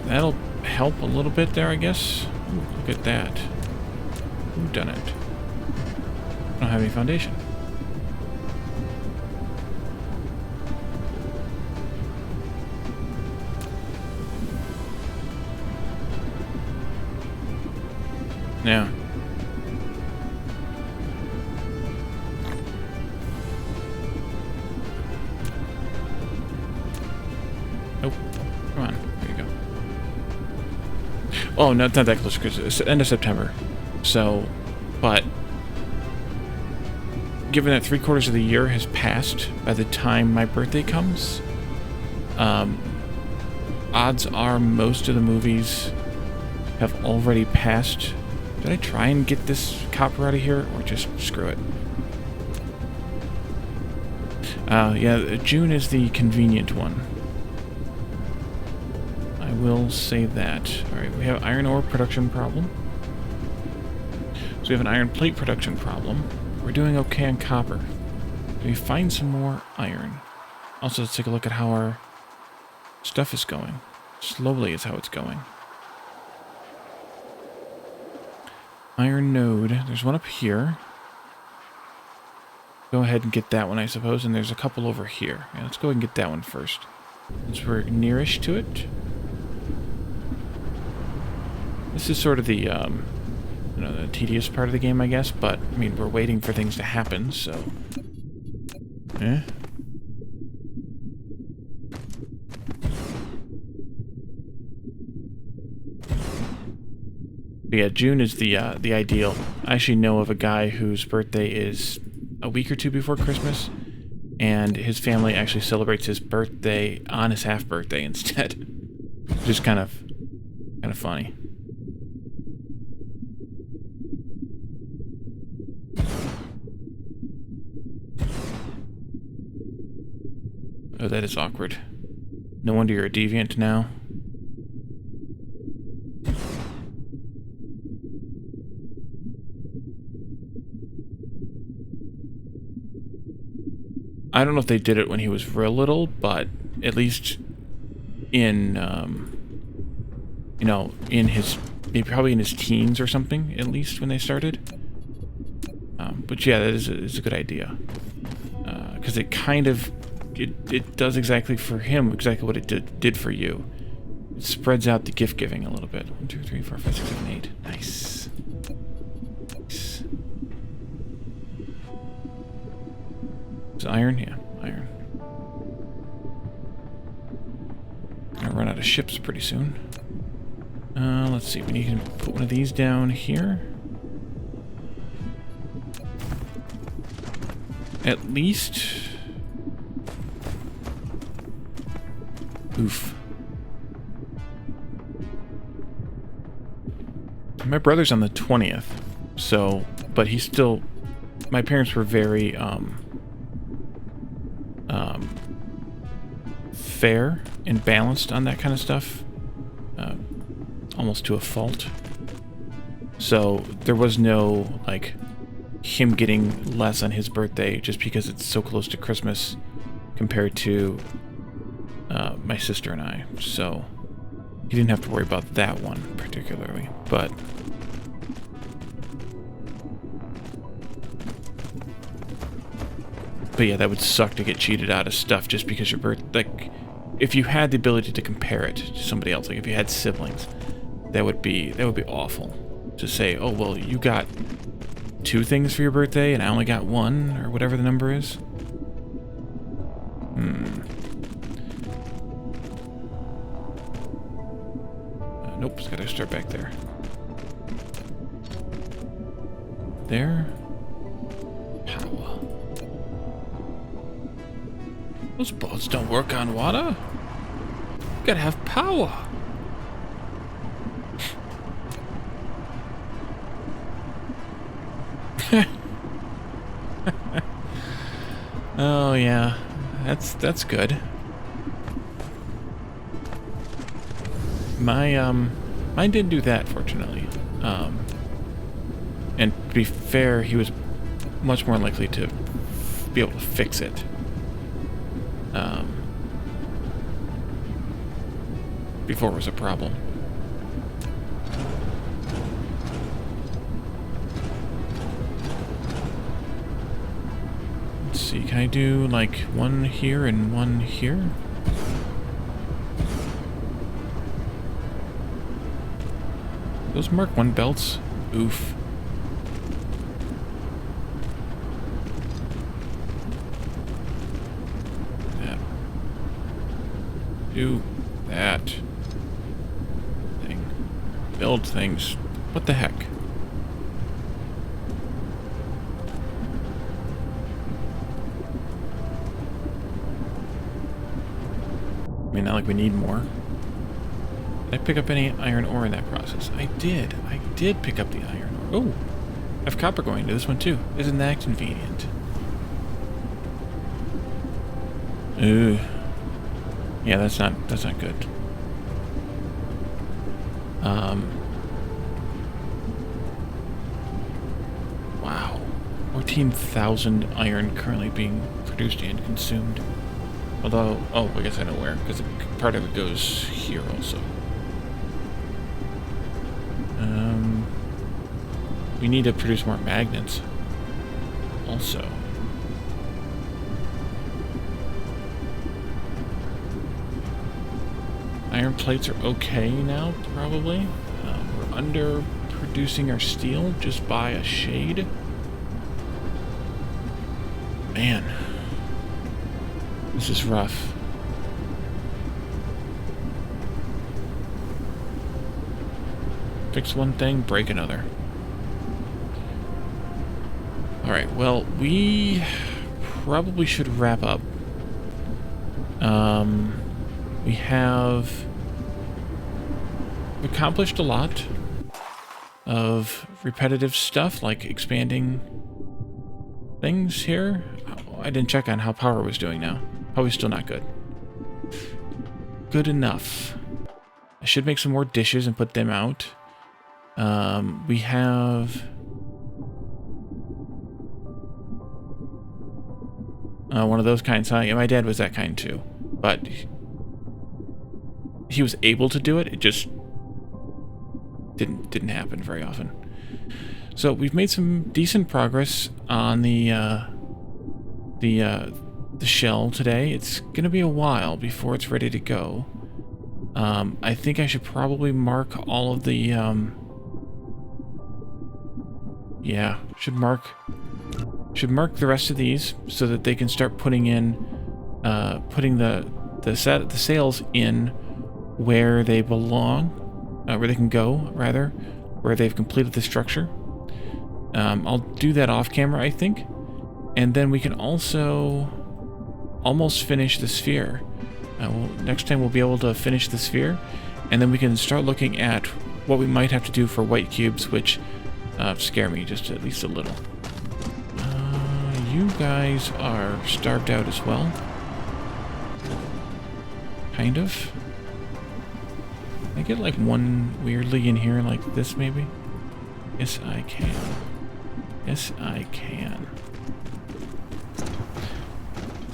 S1: That'll help a little bit there, I guess. Ooh, look at that. Who done it? I don't have any foundation. Yeah. Nope. Come on. There you go. Oh, no, it's not that close to Christmas. It's end of September. So, but given that 3/4 of the year has passed by the time my birthday comes, odds are most of the movies have already passed. Did I try and get this copper out of here, or just screw it? Yeah, June is the convenient one. I will say that. Alright, we have iron ore production problem. So we have an iron plate production problem. We're doing okay on copper. Do we find some more iron? Also, let's take a look at how our stuff is going. Slowly is how it's going. Iron node. There's one up here. Go ahead and get that one, I suppose. And there's a couple over here. Yeah, let's go ahead and get that one first. Since we're nearish to it. This is sort of the, you know, the tedious part of the game, I guess. But, I mean, we're waiting for things to happen, so... Eh? But yeah, June is the ideal. I actually know of a guy whose birthday is a week or two before Christmas, and his family actually celebrates his birthday on his half-birthday instead. Which is kind of funny. Oh, that is awkward. No wonder you're a deviant now. I don't know if they did it when he was real little, but at least in, you know, in his, maybe probably in his teens or something, at least when they started. But yeah, that is a good idea. Because it kind of, it does exactly for him, exactly what it did for you. It spreads out the gift giving a little bit. 1, 2, 3, 4, 5, 6, 7, 8. Nice. Nice. Is it iron? Yeah, iron. Gonna run out of ships pretty soon. Let's see. We need to put one of these down here. At least. Oof. My brother's on the 20th, so, but he's still, my parents were very, fair and balanced on that kind of stuff, almost to a fault. So there was no, like, him getting less on his birthday just because it's so close to Christmas compared to my sister and I. So he didn't have to worry about that one particularly, but yeah, that would suck to get cheated out of stuff just because your birth, like, if you had the ability to compare it to somebody else, like if you had siblings, that would be awful. To say, oh well, you got 2 things for your birthday and I only got 1, or whatever the number is. Nope, it's gotta start back there. There. Power. Those boats don't work on water. You gotta have power. Oh yeah, that's good. Mine didn't do that, fortunately. And to be fair, he was much more likely to be able to fix it. Before it was a problem. Let's see, can I do like one here and one here? Those Mark 1 belts? Oof. That. Do that. Thing. Build things. What the heck? I mean, not like we need more. Did I pick up any iron ore in that process? I did. I did pick up the iron ore. Oh, I have copper going to this one too. Isn't that convenient? Ooh. Yeah, that's not good. Wow. 14,000 iron currently being produced and consumed. Although, oh, I guess I know where, because part of it goes here also. We need to produce more magnets. Also. Iron plates are okay now, probably. We're under producing our steel just by a shade. Man. This is rough. Fix one thing, break another. Alright, well, we probably should wrap up. We have accomplished a lot of repetitive stuff, like expanding things here. Oh, I didn't check on how power was doing now. Probably still not good. Good enough. I should make some more dishes and put them out. We have... one of those kinds, huh? Yeah, my dad was that kind too. But he was able to do it. It just didn't happen very often. So we've made some decent progress on the shell today. It's gonna be a while before it's ready to go. I think I should probably mark all of the yeah, should mark the rest of these so that they can start putting in putting the sails in where they belong, where they can go rather, where they've completed the structure. I'll do that off camera, I think, and then we can also almost finish the sphere. Next time we'll be able to finish the sphere, and then we can start looking at what we might have to do for white cubes, which scare me just at least a little. You guys are starved out as well. Kind of. Can I get like one weirdly in here like this maybe? Yes, I can. Yes, I can.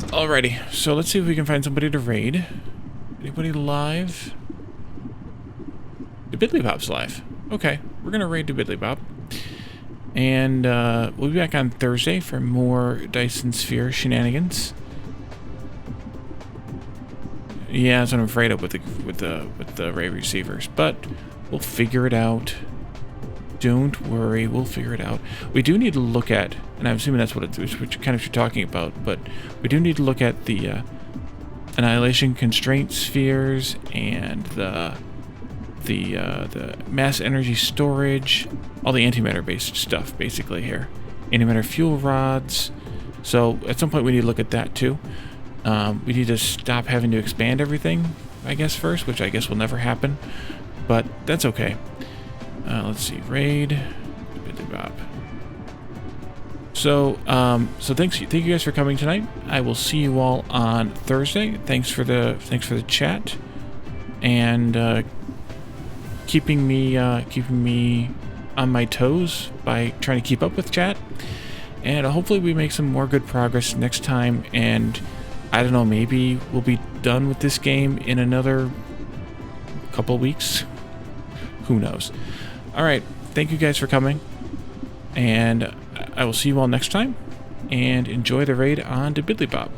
S1: Alrighty, so let's see if we can find somebody to raid. Anybody live? Dibbidlybop's live. Okay, we're gonna raid Dibbidlybop. And we'll be back on Thursday for more Dyson Sphere shenanigans. Yeah, that's what I'm afraid of with the Ray receivers, but we'll figure it out. Don't worry, we'll figure it out. We do need to look at, and I'm assuming that's what it is, which kind of you're talking about, but we do need to look at the annihilation constraint spheres and the the mass energy storage, all the antimatter based stuff basically here. Antimatter fuel rods. So at some point we need to look at that too. We need to stop having to expand everything, I guess, first, which I guess will never happen, but that's okay. Let's see, raid. So thank you guys for coming tonight. I will see you all on Thursday. Thanks for the chat and keeping me on my toes by trying to keep up with chat. And hopefully we make some more good progress next time. And I don't know, maybe we'll be done with this game in another couple weeks. Who knows? All right, thank you guys for coming, and I will see you all next time, and enjoy the raid on Dibbly Bob.